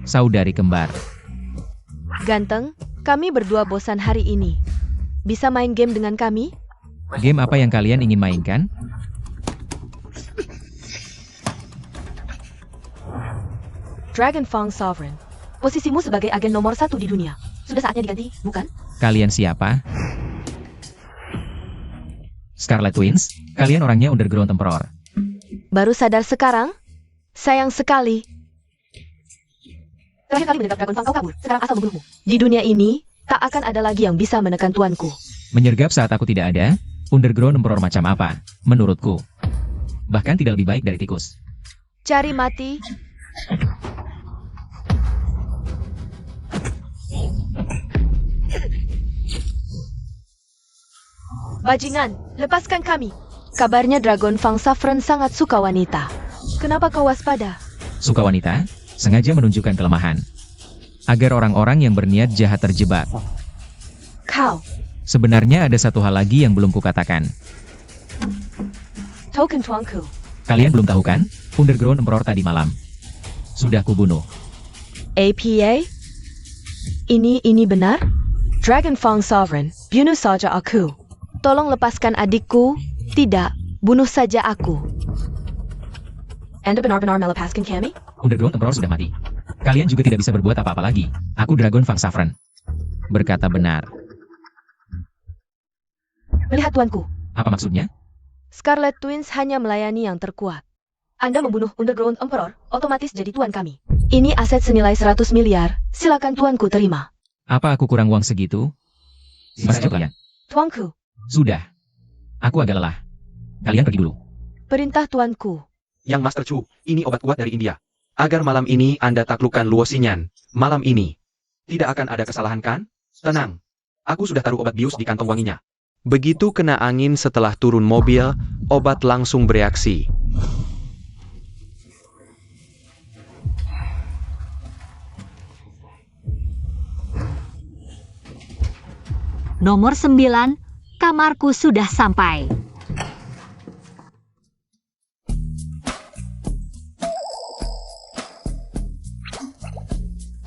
Saudari kembar. Ganteng, kami berdua bosan hari ini. Bisa main game dengan kami? Game apa yang kalian ingin mainkan? Dragonfang Sovereign. Posisimu sebagai agen nomor 1 di dunia. Sudah saatnya diganti, bukan? Kalian siapa? Scarlet Twins? Kalian orangnya underground emperor. Baru sadar sekarang? Sayang sekali. Terakhir kali mendekat Dragonfang kau kabur, sekarang asal membunuhmu. Di dunia ini, tak akan ada lagi yang bisa menekan tuanku. Menyergap saat aku tidak ada? Underground emperor macam apa? Menurutku. Bahkan tidak lebih baik dari tikus. Cari mati. Bajingan, lepaskan kami. Kabarnya Dragonfang Sovereign sangat suka wanita. Kenapa kau waspada? Suka wanita? Sengaja menunjukkan kelemahan. Agar orang-orang yang berniat jahat terjebak. Kau. Sebenarnya ada satu hal lagi yang belum kukatakan. Token tuanku. Kalian belum tahu kan? Underground emperor tadi malam sudah kubunuh. APA? Ini benar? Dragonfang Sovereign, bunuh saja aku. Tolong lepaskan adikku. Tidak, bunuh saja aku. Anda benar-benar melepaskan kami? Underground emperor sudah mati. Kalian juga tidak bisa berbuat apa-apa lagi. Aku Dragonfang Sovereign. Berkata benar. Melihat tuanku. Apa maksudnya? Scarlet Twins hanya melayani yang terkuat. Anda membunuh Underground Emperor, otomatis jadi tuan kami. Ini aset senilai 100 miliar, silakan tuanku terima. Apa aku kurang uang segitu? Masih kalian. Tuanku. Sudah. Aku agak lelah. Kalian pergi dulu. Perintah tuanku. Yang Master Chu, ini obat kuat dari India. Agar malam ini Anda taklukkan Luo Xinyan. Malam ini. Tidak akan ada kesalahan kan? Tenang. Aku sudah taruh obat bius di kantong wanginya. Begitu kena angin setelah turun mobil, obat langsung bereaksi. Nomor 9, kamarku sudah sampai.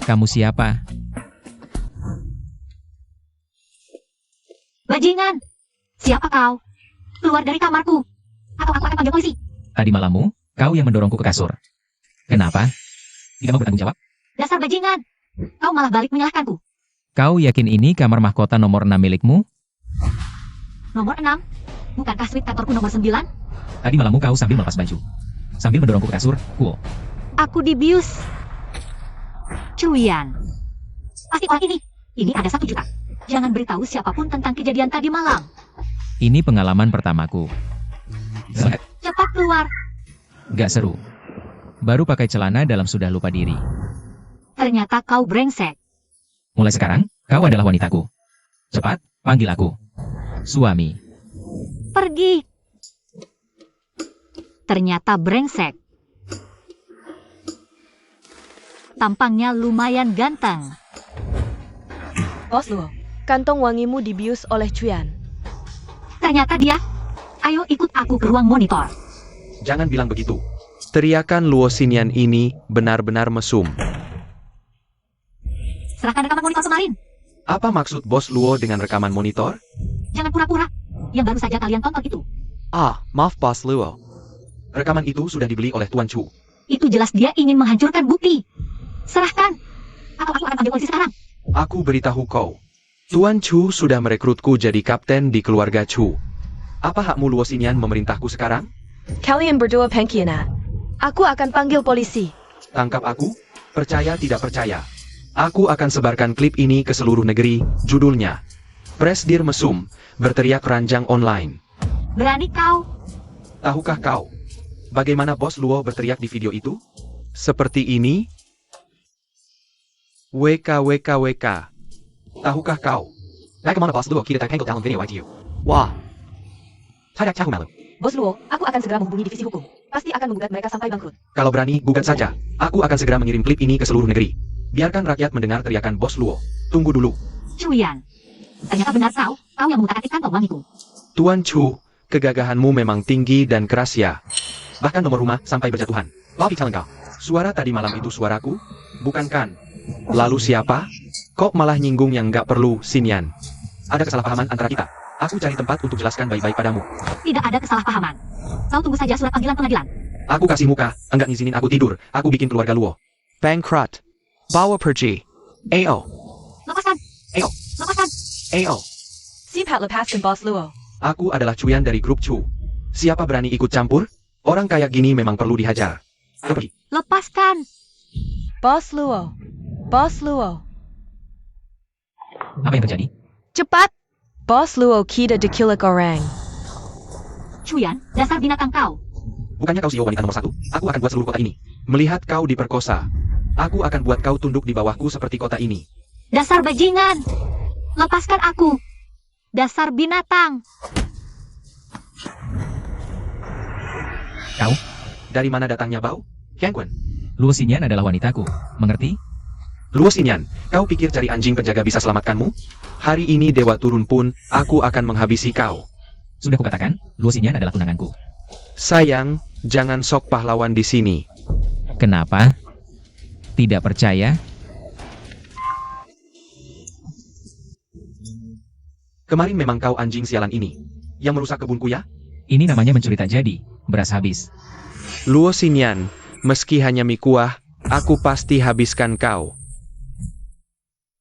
Kamu siapa? Bajingan! Siapa kau? Keluar dari kamarku, atau aku akan panggil polisi. Tadi malammu, kau yang mendorongku ke kasur. Kenapa? Tidak mau bertanggung jawab? Dasar bajingan! Kau malah balik menyalahkanku. Kau yakin ini kamar mahkota nomor 6 milikmu? Nomor 6? Bukankah suite kantorku nomor 9? Tadi malammu kau sambil melepas baju. Sambil mendorongku ke kasur, Kuo. Aku dibius. Cuyan. Pasti orang ini. Ini ada 1 juta. Jangan beritahu siapapun tentang kejadian tadi malam. Ini pengalaman pertamaku. Cepat keluar. Gak seru. Baru pakai celana dalam sudah lupa diri. Ternyata kau brengsek. Mulai sekarang, kau adalah wanitaku. Cepat, panggil aku suami. Pergi. Ternyata brengsek. Tampangnya lumayan ganteng. Bos Luo, kantong wangimu dibius oleh Chuyan. Ternyata dia. Ayo ikut aku ke ruang monitor. Jangan bilang begitu. Teriakan Luo Xinyan ini benar-benar mesum. Serahkan rekaman monitor kemarin. Apa maksud Bos Luo dengan rekaman monitor? Jangan pura-pura. Yang baru saja kalian tonton itu. Ah, maaf Bos Luo. Rekaman itu sudah dibeli oleh Tuan Chu. Itu jelas dia ingin menghancurkan bukti. Serahkan. Atau aku akan panggil polisi sekarang. Aku beritahu kau. Tuan Chu sudah merekrutku jadi kapten di keluarga Chu. Apa hakmu Luo Xinyan memerintahku sekarang? Kalian berdua pengkhianat. Aku akan panggil polisi. Tangkap aku? Percaya tidak percaya. Aku akan sebarkan klip ini ke seluruh negeri. Judulnya Presdir Mesum, berteriak ranjang online. Berani kau? Tahukah kau bagaimana Bos Luo berteriak di video itu? Seperti ini. WKWKWK. Tahukah kau? Bagaimana Bos Luo kita terpanggil dalam video itu? Wah. Tidak tahu malu. Bos Luo, aku akan segera menghubungi divisi hukum. Pasti akan menggugat mereka sampai bangkrut. Kalau berani, gugat saja. Aku akan segera mengirim klip ini ke seluruh negeri. Biarkan rakyat mendengar teriakan Bos Luo. Tunggu dulu. Cuyan. Ternyata benar kau yang mengutak-atik kantong wangiku. Tuan Chu, kegagahanmu memang tinggi dan keras ya. Bahkan nomor rumah sampai berjatuhan. Bobby telling kau. Suara tadi malam itu suaraku? Bukan kan? Lalu siapa? Kok malah nyinggung yang nggak perlu, Xinyan? Ada kesalahpahaman antara kita. Aku cari tempat untuk jelaskan baik-baik padamu. Tidak ada kesalahpahaman. Kau tunggu saja surat panggilan pengadilan. Aku kasih muka, enggak ngizinin aku tidur. Aku bikin keluarga Luo. Bankrupt. Bawa pergi. AO. Lepaskan. Ayo. Lepaskan. AO. Sipat lepaskan Bos Luo. Aku adalah Cuyan dari grup Chu. Siapa berani ikut campur? Orang kayak gini memang perlu dihajar. Pergi. Lepaskan. Bos Luo. Bos Luo. Apa yang terjadi? Cepat! Bos Luo kita diculik orang. Cuyan, dasar binatang kau. Bukannya kau CEO wanita nomor 1? Aku akan buat seluruh kota ini. Melihat kau diperkosa, aku akan buat kau tunduk di bawahku seperti kota ini. Dasar bajingan. Lepaskan aku. Dasar binatang. Kau? Dari mana datangnya bau? Yangquan. Luo Xinyan adalah wanitaku. Mengerti? Luo Xinyan, kau pikir cari anjing penjaga bisa selamatkanmu? Hari ini dewa turun pun, aku akan menghabisi kau. Sudah kukatakan, Luo Xinyan adalah tunanganku. Sayang, jangan sok pahlawan di sini. Kenapa? Tidak percaya? Kemarin memang kau anjing sialan ini. Yang merusak kebunku ya? Ini namanya mencuri tak jadi. Beras habis. Luo Xinyan, meski hanya mie kuah, aku pasti habiskan kau.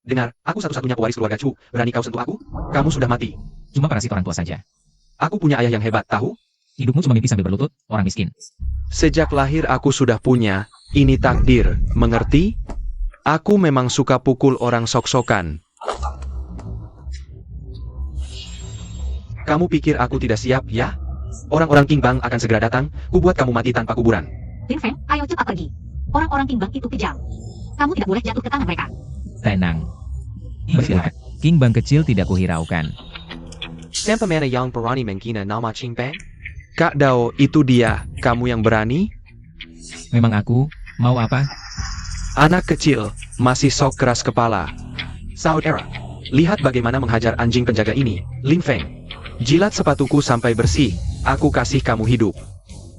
Dengar, aku satu-satunya pewaris keluarga Chu. Berani kau sentuh aku? Kamu sudah mati. Cuma parasit orang tua saja. Aku punya ayah yang hebat, tahu? Hidupmu cuma mimpi sambil berlutut, orang miskin. Sejak lahir aku sudah punya, ini takdir, mengerti? Aku memang suka pukul orang sok-sokan. Kamu pikir aku tidak siap, ya? Orang-orang King Bang akan segera datang, ku buat kamu mati tanpa kuburan. Lin Feng, ayo cepat pergi. Orang-orang King Bang itu kejam. Kamu tidak boleh jatuh ke tangan mereka. Tenang. Beristirahat. King Bang kecil tidak kuhiraukan. Sampa mana yang berani menghina nama Ching Bang? Kak Dao, itu dia, kamu yang berani? Memang aku, mau apa? Anak kecil, masih sok keras kepala. Saudara, lihat bagaimana menghajar anjing penjaga ini, Lin Feng. Jilat sepatuku sampai bersih, aku kasih kamu hidup.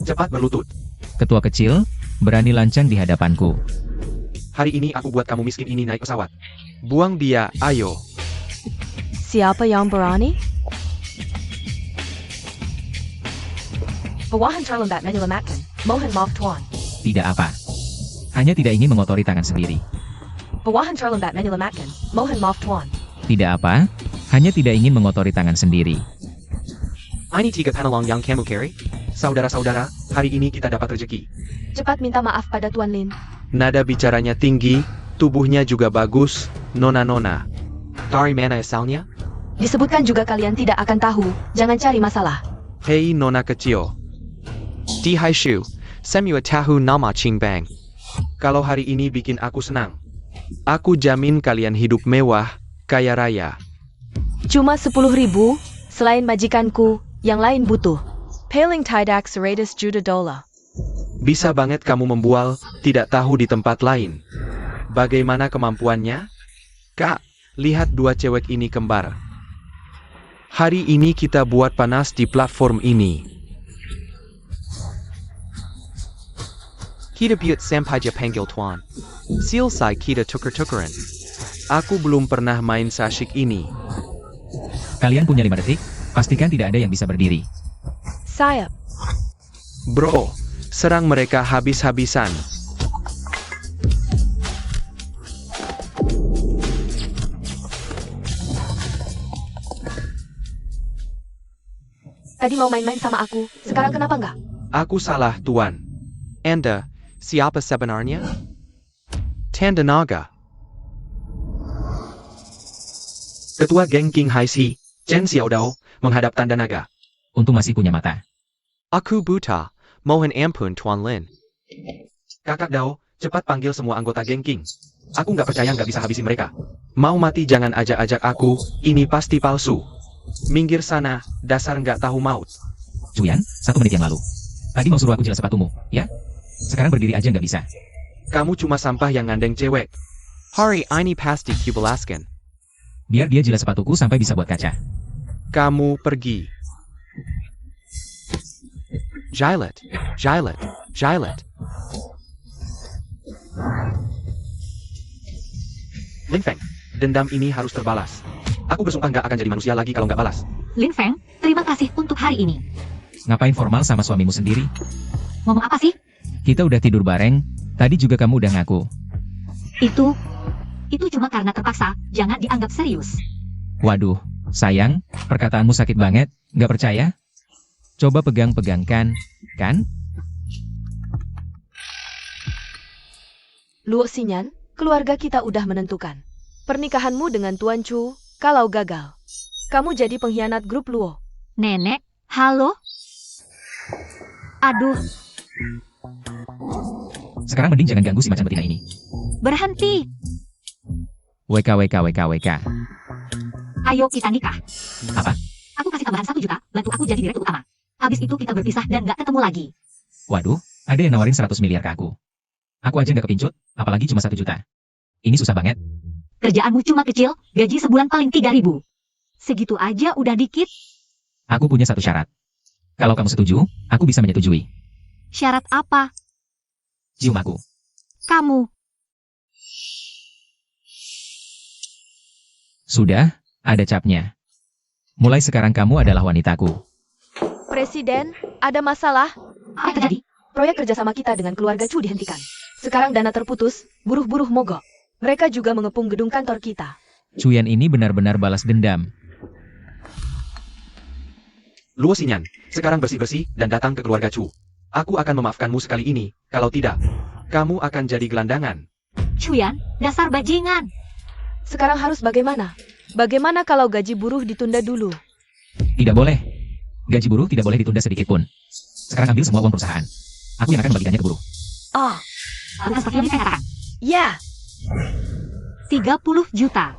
Cepat berlutut. Ketua kecil, berani lancang di hadapanku. Hari ini aku buat kamu miskin ini naik pesawat. Buang dia, ayo. Siapa yang berani? Bawahan terlambat menyelamatkan. Mohon maaf Tuan. Tidak apa. Hanya tidak ingin mengotori tangan sendiri. Bawahan terlambat menyelamatkan. Mohon maaf Tuan. Tidak apa. Hanya tidak ingin mengotori tangan sendiri. Ini 3 panelong yang kamu carry? Saudara-saudara, hari ini kita dapat rezeki. Cepat minta maaf pada Tuan Lin. Nada bicaranya tinggi, tubuhnya juga bagus, nona-nona. Dari mana asalnya? Disebutkan juga kalian tidak akan tahu. Jangan cari masalah. Hei nona kecil. Di Hai Shu, semua tahu nama Ching Bang. Kalau hari ini bikin aku senang. Aku jamin kalian hidup mewah, kaya raya. Cuma 10.000, selain majikanku, yang lain butuh. Paling tidak 100 juta dolar. Bisa banget kamu membual, tidak tahu di tempat lain. Bagaimana kemampuannya? Kak, lihat dua cewek ini kembar. Hari ini kita buat panas di platform ini. Kita buat sampai je panggil Tuan. Selesai kita tuker-tukeran. Aku belum pernah main sasyik ini. Kalian punya 5 detik, pastikan tidak ada yang bisa berdiri. Sayap. Bro, serang mereka habis-habisan. Tadi mau main-main sama aku, sekarang kenapa enggak? Aku salah, Tuan. Anda, siapa sebenarnya? Tanda Naga. Ketua geng King Hai Si, Chen Xiaodao, menghadap Tanda Naga. Untung masih punya mata. Aku buta, mohon ampun Tuan Lin. Kakak Dao, cepat panggil semua anggota geng King. Aku nggak percaya nggak bisa habisin mereka. Mau mati jangan ajak-ajak aku, ini pasti palsu. Minggir sana, dasar nggak tahu maut. Cuyan, 1 menit yang lalu. Tadi mau suruh aku jelas sepatumu, ya? Sekarang berdiri aja nggak bisa. Kamu cuma sampah yang ngandeng cewek. Hari ini pasti kubalaskan. Biar dia jelas sepatuku sampai bisa buat kaca. Kamu pergi. Jilet, Jilet, Jilet. Lin Feng, dendam ini harus terbalas. Aku bersumpah nggak akan jadi manusia lagi kalau nggak balas. Lin Feng, terima kasih untuk hari ini. Ngapain formal sama suamimu sendiri? Ngomong apa sih? Kita udah tidur bareng, tadi juga kamu udah ngaku. Itu cuma karena terpaksa, jangan dianggap serius. Waduh, sayang, perkataanmu sakit banget, nggak percaya? Coba pegang-pegangkan, kan? Luo Xinyan, keluarga kita udah menentukan. Pernikahanmu dengan Tuan Chu, kalau gagal, kamu jadi pengkhianat grup Luo. Nenek, halo? Aduh, Sekarang mending jangan ganggu si macan betina ini. berhenti. WK. Ayo kita nikah. Apa? Aku kasih tambahan 1 juta, bantu aku jadi direktur utama. Habis itu kita berpisah dan gak ketemu lagi. Waduh, ada yang nawarin 100 miliar ke aku. Aku aja nggak kepincut, apalagi cuma 1 juta. Ini susah banget. Kerjaanmu cuma kecil, gaji sebulan paling 3.000. Segitu aja udah dikit. Aku punya satu syarat. Kalau kamu setuju, aku bisa menyetujui. Syarat apa? Cium aku. Kamu. Sudah, ada capnya. Mulai sekarang kamu adalah wanitaku. Presiden, ada masalah? Apa yang terjadi? Proyek kerjasama kita dengan keluarga Chu dihentikan. Sekarang dana terputus, buruh-buruh mogok. Mereka juga mengepung gedung kantor kita. Cuyan ini benar-benar balas dendam. Luo Xinyan, sekarang bersih-bersih dan datang ke keluarga Chu. Aku akan memaafkanmu sekali ini, kalau tidak, kamu akan jadi gelandangan. Cuyan, dasar bajingan. Sekarang harus bagaimana? Bagaimana kalau gaji buruh ditunda dulu? Tidak boleh. Gaji buruh tidak boleh ditunda sedikit pun. Sekarang ambil semua uang perusahaan. Aku yang akan membagikannya ke buruh. Oh, Bukan seperti yang saya katakan. ya. 30 juta.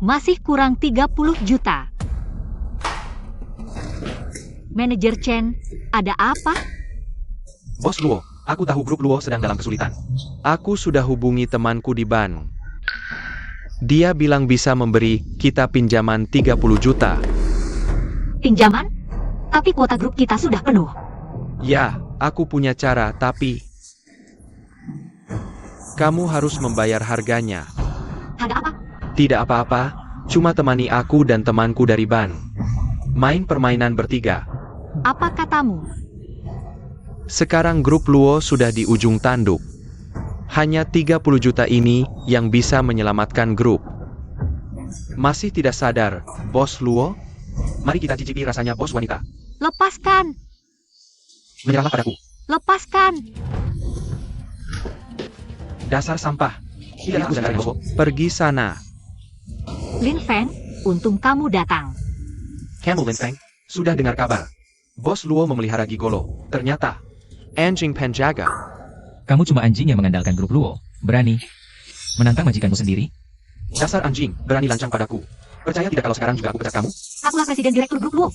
Masih kurang 30 juta. Manajer Chen, ada apa? Bos Luo, aku tahu grup Luo sedang dalam kesulitan. Aku sudah hubungi temanku di Ban. Dia bilang bisa memberi kita pinjaman 30 juta. Pinjaman? Tapi kuota grup kita sudah penuh. Ya, aku punya cara, tapi kamu harus membayar harganya. Harga apa? Tidak apa-apa, cuma temani aku dan temanku dari Ban. Main permainan bertiga. Apa katamu? Sekarang grup Luo sudah di ujung tanduk. Hanya 30 juta ini yang bisa menyelamatkan grup. Masih tidak sadar, Bos Luo? Mari kita cicipi rasanya bos wanita. Lepaskan! Menyerahlah padaku. Lepaskan! Dasar sampah. Tidak aku dengar bos. Pergi sana. Lin Feng, untung kamu datang. Camel Lin Feng, sudah dengar kabar. Bos Luo memelihara gigolo. Ternyata, Anjing penjaga. Kamu cuma anjing yang mengandalkan grup Luo. Berani menantang majikanmu sendiri? dasar anjing, berani lancang padaku. Percaya tidak kalau sekarang juga aku pecat kamu? Akulah presiden direktur grup Luo.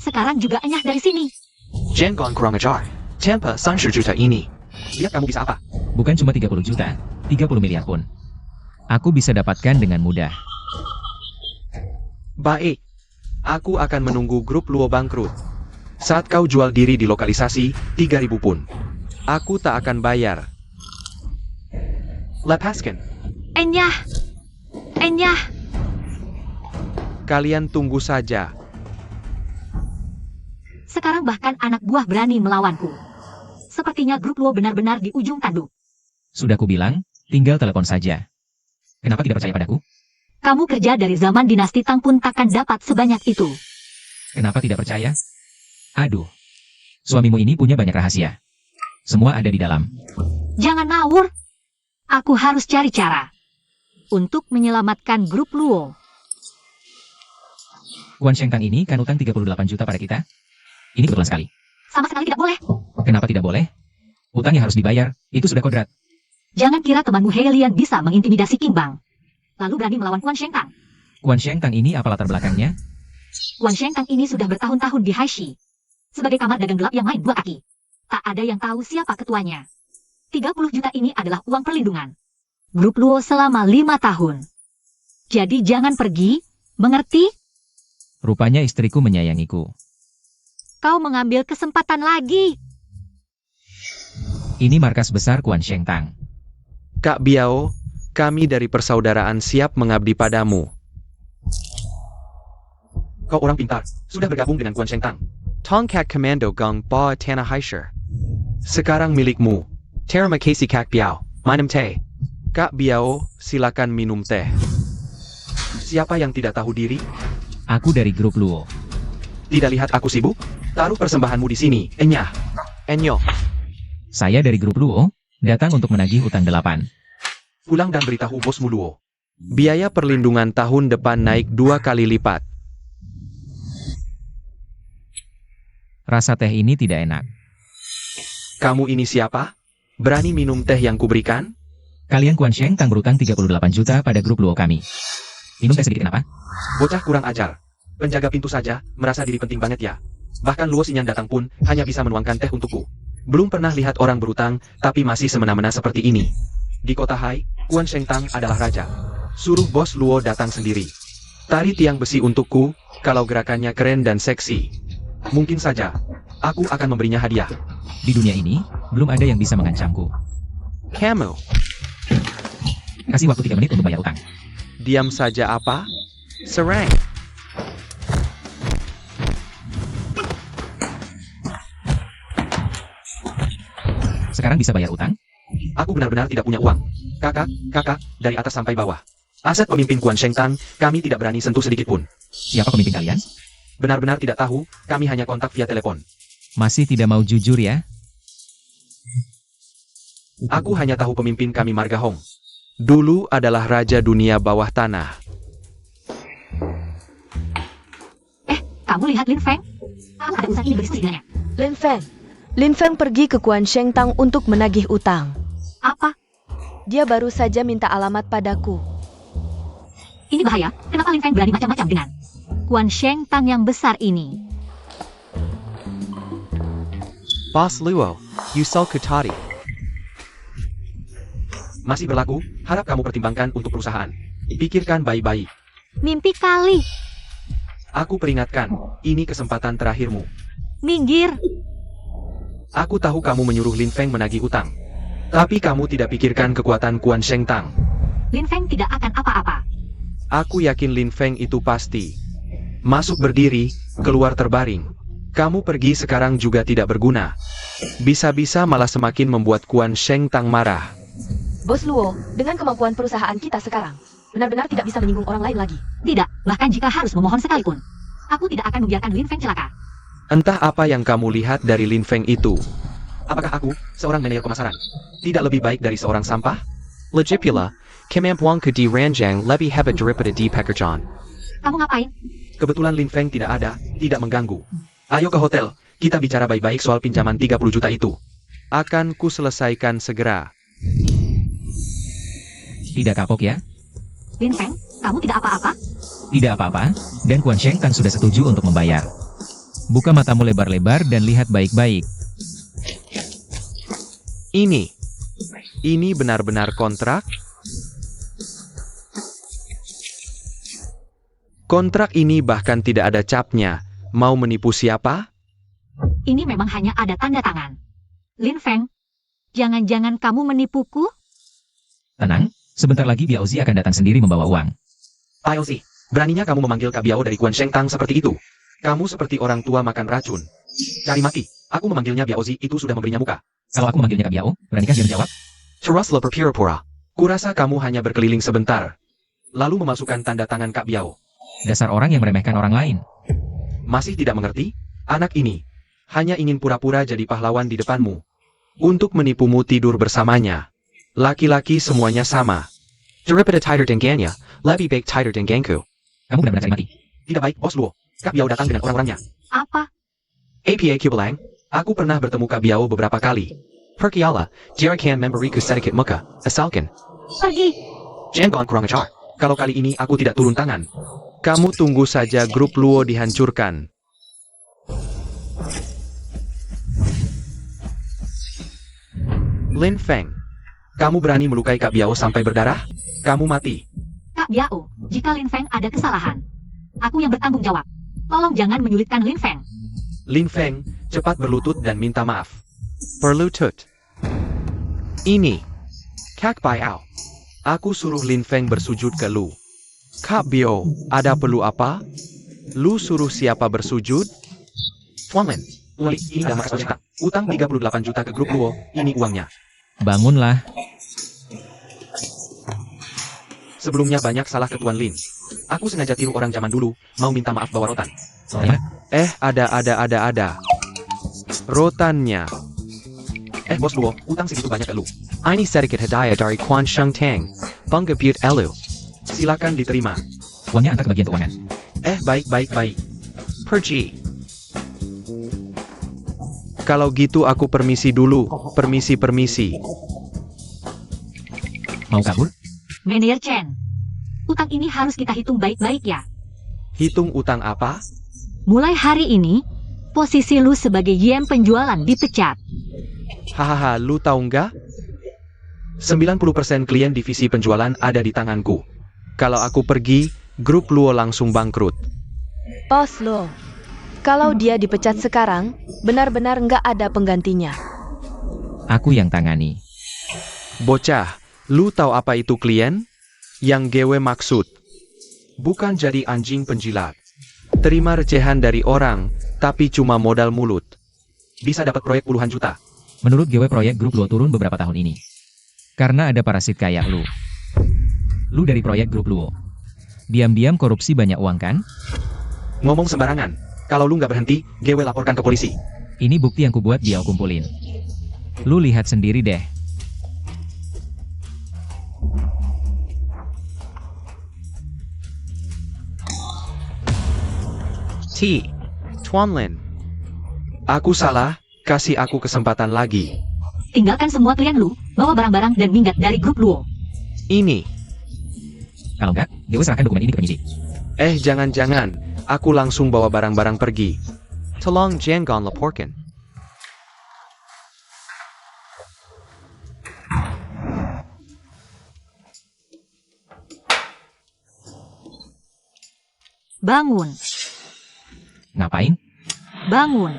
Sekarang juga enyah dari sini. Jangan kurang ajar. Tanpa 30 juta ini. Lihat kamu bisa apa? Bukan cuma 30 juta, 30 miliar pun. Aku bisa dapatkan dengan mudah. Baik. Aku akan menunggu grup Luo bangkrut. Saat kau jual diri di lokalisasi, 3.000 pun. Aku tak akan bayar. Lepaskan. Enyah! Enyah! Kalian tunggu saja. Sekarang bahkan anak buah berani melawanku. Sepertinya grup Luo benar-benar di ujung tanduk. Sudah kubilang, tinggal telepon saja. Kenapa tidak percaya padaku? Kamu kerja dari zaman dinasti Tang pun takkan dapat sebanyak itu. Kenapa tidak percaya? Aduh, suamimu ini punya banyak rahasia. Semua ada di dalam. Jangan ngawur. Aku harus cari cara untuk menyelamatkan grup Luo. Guan Shengtang ini kan utang 38 juta pada kita. Ini kebetulan sekali. Sama sekali tidak boleh. Kenapa tidak boleh? Utangnya harus dibayar, itu sudah kodrat. Jangan kira temanmu He Lian bisa mengintimidasi King Bang, lalu berani melawan Guan Shengtang. Guan Shengtang ini apa latar belakangnya? Guan Shengtang ini sudah bertahun-tahun di Haishi. Sebagai kamar dagang gelap yang main dua kaki. Tak ada yang tahu siapa ketuanya. 30 juta ini adalah uang perlindungan. Grup Luo selama 5 tahun. Jadi jangan pergi, mengerti? Rupanya istriku menyayangiku. Kau mengambil kesempatan lagi. Ini markas besar Guan Shengtang. Kak Biao, kami dari persaudaraan siap mengabdi padamu. Kau orang pintar, sudah bergabung dengan Guan Shengtang. Tongkat Commando Gong Ba Tanah Haisher. Sekarang milikmu. Terima kasih Kak Biao. Minum teh. Kak Biao, silakan minum teh. Siapa yang tidak tahu diri? Aku dari grup Luo. Tidak lihat aku sibuk? Taruh persembahanmu di sini, enyah. Enyo. Saya dari grup Luo, datang untuk menagih utang 8. Pulang dan beritahu bosmu Luo. Biaya perlindungan tahun depan naik 2 kali lipat. Rasa teh ini tidak enak. Kamu ini siapa? Berani minum teh yang kuberikan? Kalian Guan Shengtang berutang 38 juta pada grup Luo kami. Minum teh sedikit kenapa? Bocah kurang ajar. Penjaga pintu saja, merasa diri penting banget ya. Bahkan Luo Xinyan datang pun, hanya bisa menuangkan teh untukku. Belum pernah lihat orang berutang, tapi masih semena-mena seperti ini. Di kota Hai, Guan Shengtang adalah raja. Suruh bos Luo datang sendiri. Tari tiang besi untukku, kalau gerakannya keren dan seksi. Mungkin saja, aku akan memberinya hadiah. Di dunia ini, belum ada yang bisa mengancamku. Kamu. Kasih waktu 3 menit untuk bayar utang. Diam saja apa? Serang. Sekarang bisa bayar utang? Aku benar-benar tidak punya uang. Kakak, dari atas sampai bawah. Aset pemimpin Guan Shengtang, kami tidak berani sentuh sedikit pun. Siapa pemimpin kalian? Benar-benar tidak tahu, kami hanya kontak via telepon. Masih tidak mau jujur ya? Aku hanya tahu pemimpin kami Marga Hong. Dulu adalah raja dunia bawah tanah. Kamu lihat Lin Feng? Aku ada urusan ini berdiskusi dengannya. Lin Feng pergi ke Guan Shengtang untuk menagih utang. Apa? Dia baru saja minta alamat padaku. Ini bahaya. Kenapa Lin Feng berani macam-macam dengan Guan Shengtang yang besar ini? Boss Luo. Yusol Kutati. Masih berlaku, harap kamu pertimbangkan untuk perusahaan. Pikirkan baik-baik. Mimpi kali. Aku peringatkan, ini kesempatan terakhirmu. Minggir. Aku tahu kamu menyuruh Lin Feng menagih utang. Tapi kamu tidak pikirkan kekuatan Guan Shengtang. Lin Feng tidak akan apa-apa. Aku yakin Lin Feng itu pasti. Masuk berdiri, keluar terbaring. Kamu pergi sekarang juga tidak berguna. Bisa-bisa malah semakin membuat Guan Shengtang marah. Bos Luo, dengan kemampuan perusahaan kita sekarang, benar-benar tidak bisa menyinggung orang lain lagi. Tidak, bahkan jika harus memohon sekalipun. Aku tidak akan membiarkan Lin Feng celaka. Entah apa yang kamu lihat dari Lin Feng itu. Apakah aku, seorang manajer pemasaran, tidak lebih baik dari seorang sampah? Legipula. Kemampuan ke di ranjang lebih hebat daripada di pekerjaan. Kamu ngapain? Kebetulan Lin Feng tidak ada, tidak mengganggu. Ayo ke hotel, kita bicara baik-baik soal pinjaman 30 juta itu. Akan ku selesaikan segera. Tidak kapok ya? Lin Feng, kamu tidak apa-apa? Tidak apa-apa, dan Guan Shengtang sudah setuju untuk membayar. Buka matamu lebar-lebar dan lihat baik-baik. Ini benar-benar kontrak? Kontrak ini bahkan tidak ada capnya. Mau menipu siapa? Ini memang hanya ada tanda tangan. Lin Feng, jangan-jangan kamu menipuku? Tenang, sebentar lagi Biaozi akan datang sendiri membawa uang. Ayo sih, beraninya kamu memanggil Kak Biao dari Guan Shengtang seperti itu. Kamu seperti orang tua makan racun. Cari maki, aku memanggilnya Biaozi itu sudah memberinya muka. Kalau aku memanggilnya Kak Biao, beranikah dia menjawab? Teruslah berpura-pura. Kurasa kamu hanya berkeliling sebentar. Lalu memasukkan tanda tangan Kak Biao. Dasar orang yang meremehkan orang lain. Masih tidak mengerti? Anak ini hanya ingin pura-pura jadi pahlawan di depanmu. Untuk menipumu tidur bersamanya. Laki-laki semuanya sama. Daripada tighter dengannya, lebih baik tighter denganku. Kamu benar-benar cari mati. Tidak baik, Bos Luo. Kak Biao datang dengan orang-orangnya. Apa? APA Kubelang, aku pernah bertemu Kak Biao beberapa kali. Perkiala, jarakan memberiku sedikit muka, asalkan. Pergi. Jangan kurang ajar. Kalau kali ini aku tidak turun tangan. Kamu tunggu saja grup Luo dihancurkan. Lin Feng, Kamu berani melukai Kak Biao sampai berdarah? Kamu mati. Kak Biao, jika Lin Feng ada kesalahan, aku yang bertanggung jawab. Tolong jangan menyulitkan Lin Feng. Lin Feng, cepat berlutut dan minta maaf. berlutut. Ini. Kak Biao. Aku suruh Lin Feng bersujud ke Lu. Kak Bio, ada perlu apa? Lu suruh siapa bersujud? Tuan Lin, ini udah makas juta. Utang 38 juta ke grup Luo, ini uangnya. Bangunlah. Sebelumnya banyak salah ke Tuan Lin. Aku sengaja tiru orang zaman dulu, mau minta maaf bawa rotan. Soalnya, Ada. Rotannya. Bos Luo, utang segitu banyak ke Lu. Ini sedikit hadiah dari Quan Sheng Tang. Bangga Butte Elu. Silakan diterima. uangnya antar ke bagian keuangan. Baik. Pergi. Kalau gitu aku permisi dulu. Permisi. Mau kabur? Manajer Chen, utang ini harus kita hitung baik-baik ya. Hitung utang apa? Mulai hari ini, posisi lu sebagai GM penjualan dipecat. Hahaha, lu tahu nggak? 90% klien divisi penjualan ada di tanganku. Kalau aku pergi, grup Luo langsung bangkrut. Bos Luo, kalau dia dipecat sekarang, benar-benar nggak ada penggantinya. Aku yang tangani. Bocah, lu tahu apa itu klien? Yang gue maksud. Bukan jadi anjing penjilat. Terima recehan dari orang, tapi cuma modal mulut. Bisa dapat proyek puluhan juta. Menurut gue proyek grup Luo turun beberapa tahun ini. Karena ada parasit kayak lu. Lu dari proyek grup Luo. Diam-diam korupsi banyak uang kan? Ngomong sembarangan. Kalau lu nggak berhenti, gue laporkan ke polisi. Ini bukti yang kubuat dia kumpulin. Lu lihat sendiri deh. Tuan Lin. Aku salah, kasih aku kesempatan lagi. Tinggalkan semua klien lu, bawa barang-barang dan minggat dari grup Luo. Ini. Kalau enggak, gue serahkan dokumen ini ke penyidik. Jangan. Aku langsung bawa barang-barang pergi. Tolong jangan laporkan. Bangun, Ngapain? bangun.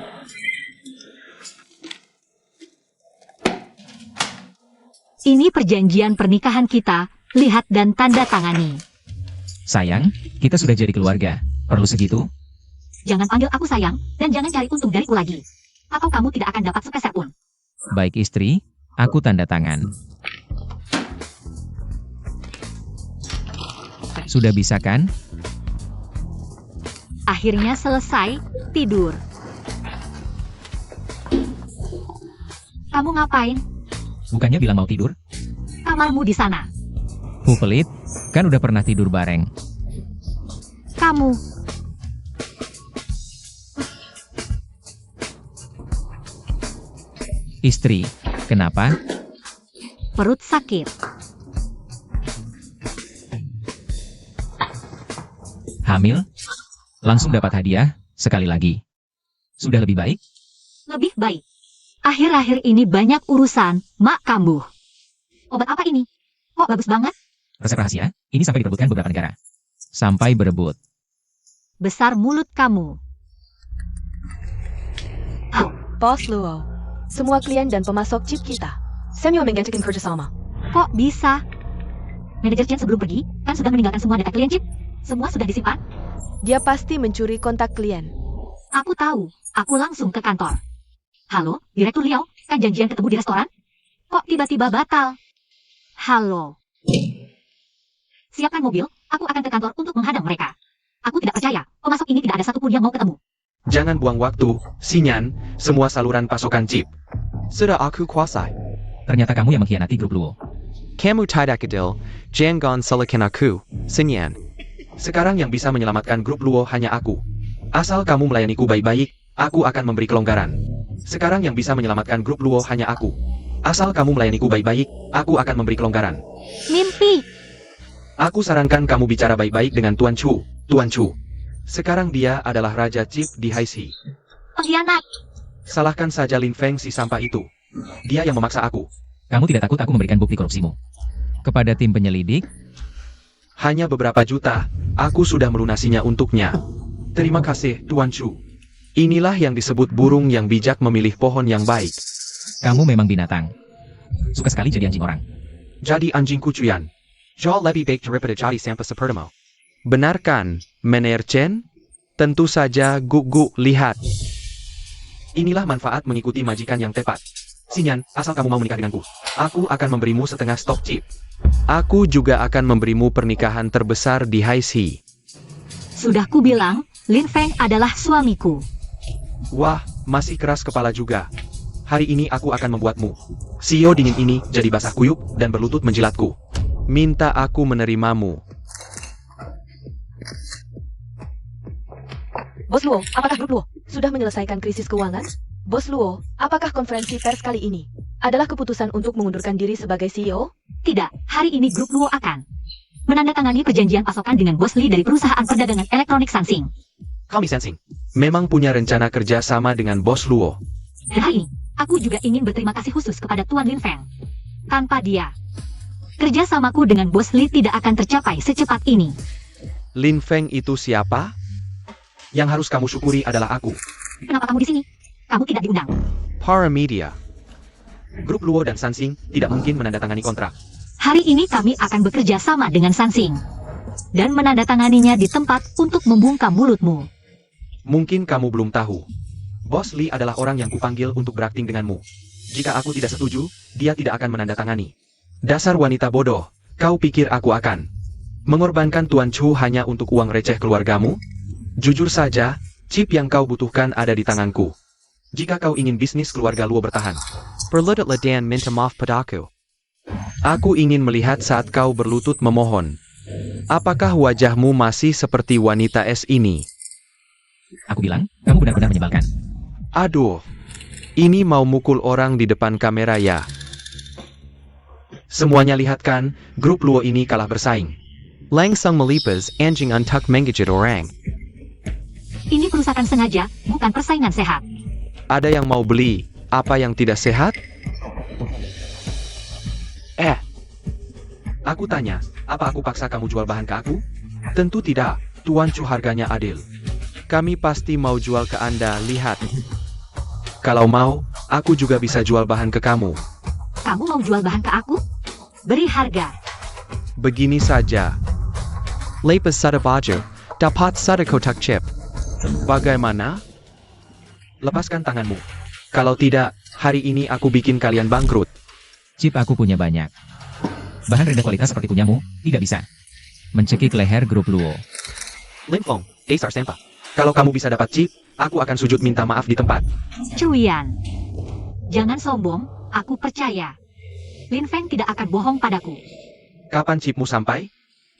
Ini perjanjian pernikahan kita, lihat dan tanda tangani. Sayang, kita sudah jadi keluarga. Perlu segitu? Jangan panggil aku sayang, dan jangan cari untung dariku lagi. Atau kamu tidak akan dapat sepeser pun. Baik istri, aku tanda tangan. Sudah bisa kan? Akhirnya selesai, tidur. Kamu ngapain? Bukannya bilang mau tidur? Kamarmu di sana. Pelit, kan udah pernah tidur bareng. Kamu. Istri, kenapa? Perut sakit. Hamil? Langsung dapat hadiah, sekali lagi. Sudah lebih baik? Lebih baik. Akhir-akhir ini banyak urusan, mak kambuh. Obat apa ini? Kok bagus banget? Resep rahasia, ini sampai diperebutkan beberapa negara. Sampai berebut. Besar mulut kamu. Bos Luo, semua klien dan pemasok chip kita. Samuel menggantikan kerjasama. Kok bisa? Manajer Chen sebelum pergi, kan sudah meninggalkan semua data klien chip. Semua sudah disimpan. Dia pasti mencuri kontak klien. Aku tahu, aku langsung ke kantor. Halo, Direktur Liao, kan janjian ketemu di restoran? Kok tiba-tiba batal? Halo. Siapkan mobil, aku akan ke kantor untuk menghadang mereka. Aku tidak percaya, pemasok ini tidak ada satupun yang mau ketemu. Jangan buang waktu, Sinyan, semua saluran pasokan chip. Sudah aku kuasai. Ternyata kamu yang mengkhianati grup Luo. Kamu tidak adil. Jangan salahkan aku. Sinyan. Sekarang yang bisa menyelamatkan grup Luo hanya aku. Asal kamu melayaniku baik-baik, aku akan memberi kelonggaran. Sekarang yang bisa menyelamatkan grup Luo hanya aku. Asal kamu melayaniku baik-baik, aku akan memberi kelonggaran. Mimpi. Aku sarankan kamu bicara baik-baik dengan Tuan Chu. Tuan Chu. Sekarang dia adalah Raja Chip di Haixi. Pengkhianat. Salahkan saja Lin Feng si sampah itu. Dia yang memaksa aku. Kamu tidak takut aku memberikan bukti korupsimu? Kepada tim penyelidik? Hanya beberapa juta, aku sudah melunasinya untuknya. Terima kasih, Tuan Chu. Inilah yang disebut burung yang bijak memilih pohon yang baik. Kamu memang binatang. Suka sekali jadi anjing orang. Jadi anjing kucuyan. Jauh lebih baik daripada jadi sampah sepertimu. Benarkan, Mener Chen? Tentu saja, Guk, lihat. Inilah manfaat mengikuti majikan yang tepat. Sinyan, asal kamu mau menikah denganku, aku akan memberimu setengah stok chip. Aku juga akan memberimu pernikahan terbesar di Haixi. Sudah kubilang, Lin Feng adalah suamiku. Wah, masih keras kepala juga. Hari ini aku akan membuatmu. CEO dingin ini jadi basah kuyup dan berlutut menjilatku. Minta aku menerimamu. Bos Luo, apakah grup Luo sudah menyelesaikan krisis keuangan? Bos Luo, apakah konferensi pers kali ini adalah keputusan untuk mengundurkan diri sebagai CEO? Tidak, hari ini grup Luo akan menandatangani perjanjian pasokan dengan Bos Li dari perusahaan perdagangan elektronik Sansing. Kami sensing. Memang punya rencana kerja sama dengan Bos Luo. Dan hari ini, aku juga ingin berterima kasih khusus kepada Tuan Lin Feng. Tanpa dia, kerjasamaku dengan Bos Li tidak akan tercapai secepat ini. Lin Feng itu siapa? Yang harus kamu syukuri adalah aku. Kenapa kamu di sini? Kamu tidak diundang. Paramedia. Grup Luo dan Sansing tidak mungkin menandatangani kontrak. Hari ini kami akan bekerja sama dengan Sansing. Dan menandatanganinya di tempat untuk membungkam mulutmu. Mungkin kamu belum tahu. Bos Li adalah orang yang kupanggil untuk berakting denganmu. Jika aku tidak setuju, dia tidak akan menandatangani. Dasar wanita bodoh, kau pikir aku akan mengorbankan Tuan Chu hanya untuk uang receh keluargamu? Jujur saja, chip yang kau butuhkan ada di tanganku. Jika kau ingin bisnis keluarga Luo bertahan, Berlututlah dan minta maaf padaku. Aku ingin melihat saat kau berlutut memohon. Apakah wajahmu masih seperti wanita es ini? Aku bilang, kamu benar-benar menyebalkan. Aduh, ini mau mukul orang di depan kamera ya. semuanya lihat kan, grup Luo ini kalah bersaing. Langsung melipas anjing untuk menggigit orang. Ini kerusakan sengaja, bukan persaingan sehat. Ada yang mau beli apa yang tidak sehat? Aku tanya, apa aku paksa kamu jual bahan ke aku? Tentu tidak, Tuan Chu harganya adil. Kami pasti mau jual ke Anda, lihat. Kalau mau, aku juga bisa jual bahan ke kamu. Kamu mau jual bahan ke aku? Beri harga. Begini saja. Lepas satu baju, dapat satu kotak chip. Bagaimana? Lepaskan tanganmu. Kalau tidak, hari ini aku bikin kalian bangkrut. Chip aku punya banyak. Bahan rendah kualitas seperti punyamu, tidak bisa. Mencekik leher grup Luo. Lin Feng, Dasar Sampah. Kalau kamu bisa dapat chip, aku akan sujud minta maaf di tempat. Cuian. Jangan sombong, aku percaya. Lin Feng tidak akan bohong padaku. Kapan chipmu sampai?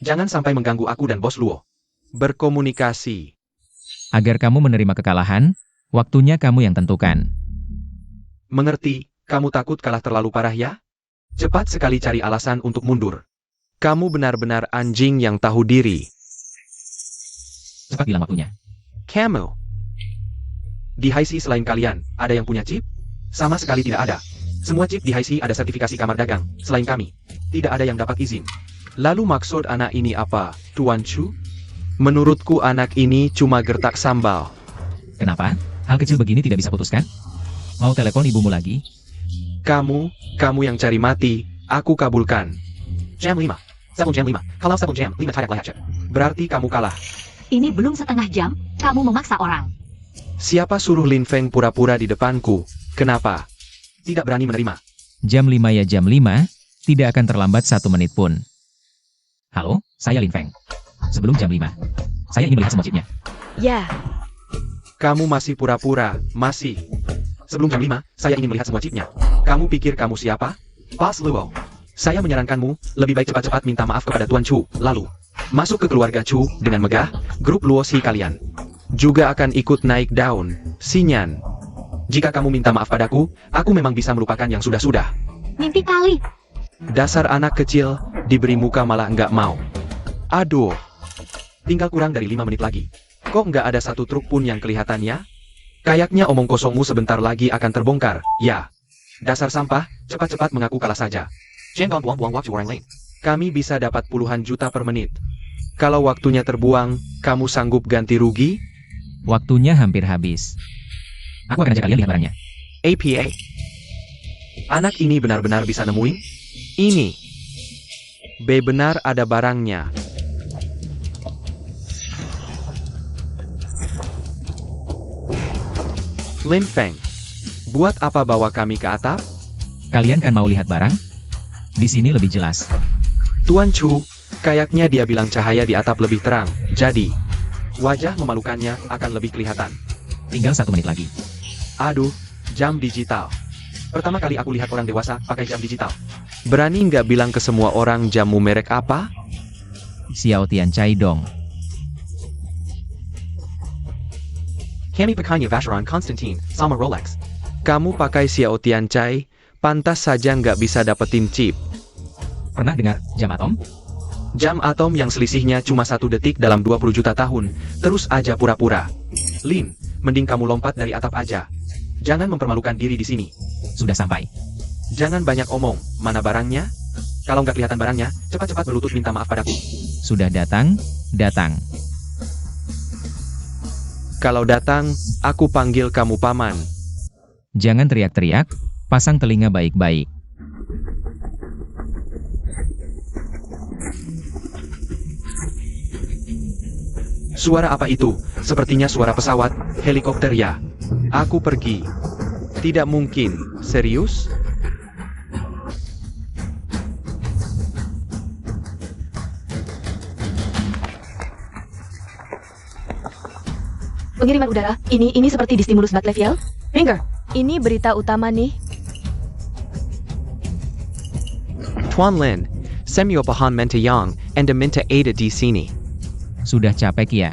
Jangan sampai mengganggu aku dan Bos Luo. Berkomunikasi. Agar kamu menerima kekalahan, waktunya kamu yang tentukan. Mengerti, kamu takut kalah terlalu parah ya? Cepat sekali cari alasan untuk mundur. Kamu benar-benar anjing yang tahu diri. Cepat bilang waktunya. Kamu. Di Haixi selain kalian, ada yang punya chip? Sama sekali tidak ada. Semua chip di Haixi ada sertifikasi kamar dagang, selain kami. Tidak ada yang dapat izin. Lalu maksud anak ini apa, Tuan Chu? Menurutku anak ini cuma gertak sambal. Kenapa? Hal kecil begini tidak bisa putuskan? Mau telepon ibumu lagi? Kamu yang cari mati, aku kabulkan. Jam 5. Sabun jam 5. Kalau sabun jam 5 tayak layak. Berarti kamu kalah. Ini belum setengah jam, kamu memaksa orang. Siapa suruh Lin Feng pura-pura di depanku? Kenapa? Tidak berani menerima. Jam 5 ya jam 5, tidak akan terlambat 1 menit pun. Halo, saya Lin Feng. Sebelum jam 5, saya ingin melihat semua chipnya. Ya, Kamu masih pura-pura, masih. Sebelum jam 5, saya ingin melihat semua chipnya. Kamu pikir kamu siapa? Bos Luo. Saya menyarankanmu, lebih baik cepat-cepat minta maaf kepada Tuan Chu, lalu masuk ke keluarga Chu dengan megah, grup Luo si kalian. Juga akan ikut naik daun, Sinyan. Jika kamu minta maaf padaku, aku memang bisa melupakan yang sudah-sudah. Mimpi kali. Dasar anak kecil, diberi muka malah nggak mau. Aduh, Tinggal kurang dari 5 menit lagi. Kok nggak ada satu truk pun yang kelihatan ya? Kayaknya omong kosongmu sebentar lagi akan terbongkar, ya. Dasar sampah, cepat-cepat mengaku kalah saja. Jangan buang-buang waktu orang lain. kami bisa dapat puluhan juta per menit. Kalau waktunya terbuang, kamu sanggup ganti rugi? Waktunya hampir habis. Aku akan ajak kalian lihat barangnya. APA. Anak ini benar-benar bisa nemuin? Ini. B. Benar ada barangnya. Lin Feng, buat apa bawa kami ke atap? Kalian kan mau lihat barang? Di sini lebih jelas. Tuan Chu, kayaknya dia bilang cahaya di atap lebih terang, jadi wajah memalukannya akan lebih kelihatan. Tinggal 1 menit lagi. Aduh, jam digital. Pertama kali aku lihat orang dewasa pakai jam digital. Berani nggak bilang ke semua orang jamu merek apa? Xiao Tianchai dong. Kami pakainya Vacheron Constantine, sama Rolex. Kamu pakai Xiao Tianchai, pantas saja nggak bisa dapetin chip. Pernah dengar jam atom? Jam atom yang selisihnya cuma 1 detik dalam 20 juta tahun, terus aja pura-pura. Lin, mending kamu lompat dari atap aja. Jangan mempermalukan diri di sini. Sudah sampai. Jangan banyak omong, mana barangnya? Kalau nggak kelihatan barangnya, cepat-cepat berlutut minta maaf padaku. Sudah datang, datang. Kalau datang, aku panggil kamu paman. Jangan teriak-teriak, pasang telinga baik-baik. Suara apa itu? Sepertinya suara pesawat, helikopter ya. Aku pergi. Tidak mungkin, serius? Pengiriman udara, ini seperti di stimulus Batleviel. Ringer, ini berita utama nih. Tuan Lin, semiopahan minta yang, anda minta ada di sini. Sudah capek ya?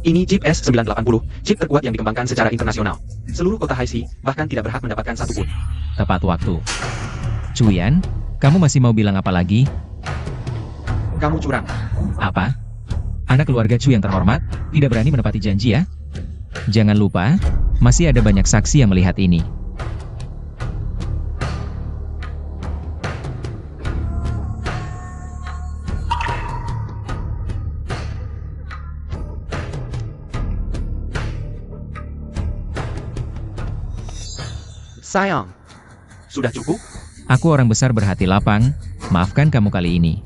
Ini chip S980, chip terkuat yang dikembangkan secara internasional. Seluruh kota Haixi bahkan tidak berhak mendapatkan satupun. Tepat waktu. Cuyan, kamu masih mau bilang apa lagi? Kamu curang. Apa? Anak keluarga Chu yang terhormat, tidak berani menepati janji ya? Jangan lupa, masih ada banyak saksi yang melihat ini. Sayang, Sudah cukup? Aku orang besar berhati lapang, maafkan kamu kali ini.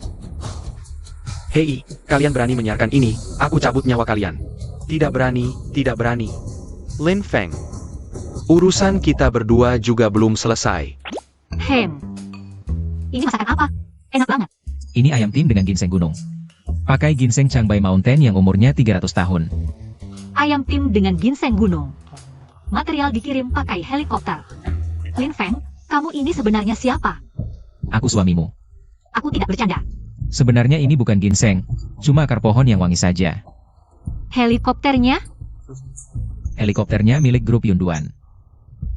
Hei, kalian berani menyiarkan ini, aku cabut nyawa kalian. Tidak berani, tidak berani. Lin Feng. Urusan kita berdua juga belum selesai. Ini masakan apa? Enak banget. Ini ayam tim dengan ginseng gunung. Pakai ginseng Changbai Mountain yang umurnya 300 tahun. Ayam tim dengan ginseng gunung. Material dikirim pakai helikopter. Lin Feng, kamu ini sebenarnya siapa? Aku suamimu. Aku tidak bercanda. Sebenarnya ini bukan ginseng, cuma akar pohon yang wangi saja. Helikopternya? Helikopternya milik grup Yunduan.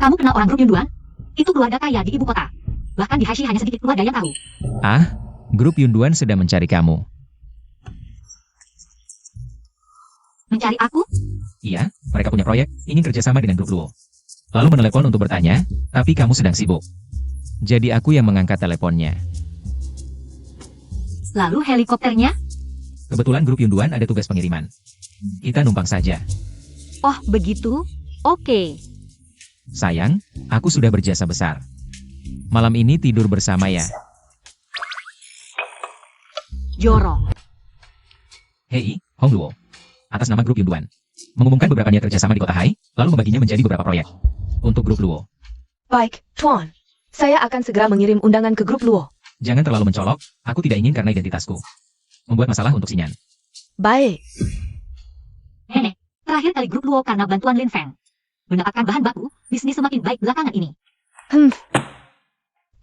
Kamu kenal orang grup Yunduan? Itu keluarga kaya di ibu kota. Bahkan di Haixi hanya sedikit keluarga yang tahu. Ah, grup Yunduan sedang mencari kamu. Mencari aku? Iya, mereka punya proyek, ingin kerjasama dengan grup Luo. Lalu menelepon untuk bertanya, tapi kamu sedang sibuk. Jadi aku yang mengangkat teleponnya. Lalu helikopternya? Kebetulan grup Yunduan ada tugas pengiriman. Kita numpang saja. Oh, begitu? Oke. Sayang, aku sudah berjasa besar. Malam ini tidur bersama ya. Jorok. Hei, Hong Luo. Atas nama grup Yunduan. Mengumumkan beberapa niat kerjasama di kota Hai, lalu membaginya menjadi beberapa proyek. Untuk grup Luo. Baik, Tuan. Saya akan segera mengirim undangan ke grup Luo. Jangan terlalu mencolok, aku tidak ingin karena identitasku. Membuat masalah untuk Xinyan. Baik. Nenek, terakhir kali grup Luo karena bantuan Lin Feng. Mendapatkan bahan baku, bisnis semakin baik belakangan ini.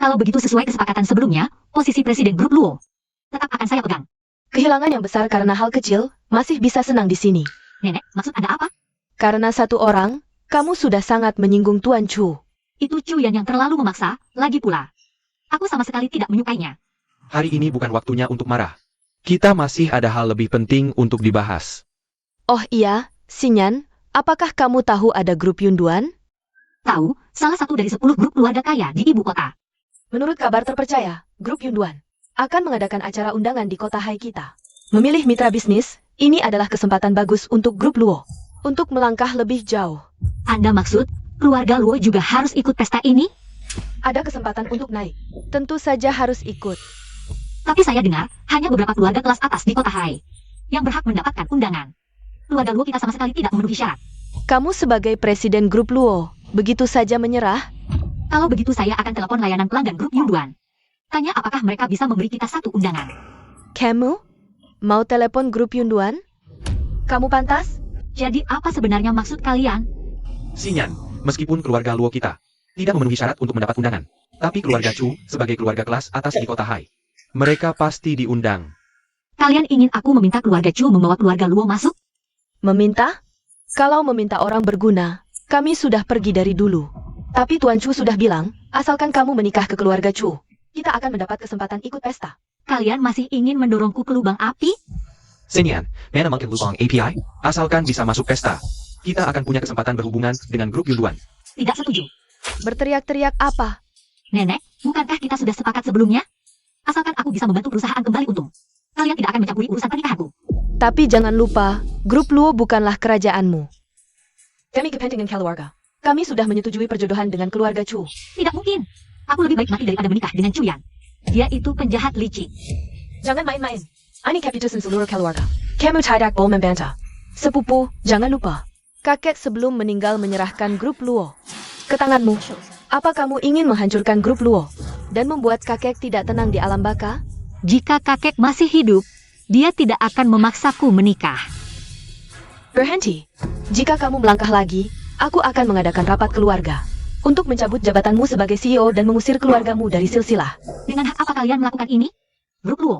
Kalau begitu sesuai kesepakatan sebelumnya, posisi presiden grup Luo tetap akan saya pegang. Kehilangan yang besar karena hal kecil, masih bisa senang di sini. Nenek, maksud Anda apa? Karena satu orang, kamu sudah sangat menyinggung Tuan Chu. Itu Cuyan yang terlalu memaksa, lagi pula. Aku sama sekali tidak menyukainya. Hari ini bukan waktunya untuk marah. Kita masih ada hal lebih penting untuk dibahas. Oh iya, Xinyan, apakah kamu tahu ada grup Yunduan? Tahu, salah satu dari 10 grup keluarga kaya di ibu kota. Menurut kabar terpercaya, grup Yunduan akan mengadakan acara undangan di kota Hai kita. Memilih mitra bisnis, ini adalah kesempatan bagus untuk grup Luo untuk melangkah lebih jauh. Anda maksud, keluarga Luo juga harus ikut pesta ini? Ada kesempatan untuk naik. Tentu saja harus ikut. Tapi saya dengar, hanya beberapa keluarga kelas atas di kota Hai yang berhak mendapatkan undangan. Keluarga Luo kita sama sekali tidak memenuhi syarat. Kamu sebagai presiden grup Luo, begitu saja menyerah? Kalau begitu saya akan telepon layanan pelanggan grup Yunduan. Tanya apakah mereka bisa memberi kita satu undangan. Kamu? Mau telepon grup Yunduan? Kamu pantas? Jadi apa sebenarnya maksud kalian? Xinyan, meskipun keluarga Luo kita tidak memenuhi syarat untuk mendapat undangan, tapi keluarga Chu sebagai keluarga kelas atas di kota Hai, Mereka pasti diundang. Kalian ingin aku meminta keluarga Chu membawa keluarga Luo masuk? Meminta? Kalau meminta orang berguna, kami sudah pergi dari dulu. Tapi Tuan Chu sudah bilang, asalkan kamu menikah ke keluarga Chu, kita akan mendapat kesempatan ikut pesta. Kalian masih ingin mendorongku ke lubang api? Xinyan, mana mungkin lubang API, asalkan bisa masuk pesta. Kita akan punya kesempatan berhubungan dengan grup Yunduan. Tidak setuju. Berteriak-teriak apa? Nenek, bukankah kita sudah sepakat sebelumnya? Asalkan aku bisa membantu perusahaan kembali untung. Kalian tidak akan mencampuri urusan pernikahanku. Tapi jangan lupa, grup Luo bukanlah kerajaanmu. Demi kepentingan keluarga, kami sudah menyetujui perjodohan dengan keluarga Chu. Tidak mungkin. Aku lebih baik mati daripada menikah dengan Chuyan. Dia itu penjahat licik. Jangan main-main. Ani kapitasan seluruh keluarga. Kamu tidak boleh membantah. Sepupu, jangan lupa. Kakek sebelum meninggal menyerahkan grup Luo ke tanganmu. Apa kamu ingin menghancurkan grup Luo dan membuat kakek tidak tenang di alam baka? Jika kakek masih hidup, dia tidak akan memaksaku menikah. Berhenti. Jika kamu melangkah lagi, aku akan mengadakan rapat keluarga untuk mencabut jabatanmu sebagai CEO dan mengusir keluargamu dari silsilah. Dengan hak apa kalian melakukan ini? Grup Luo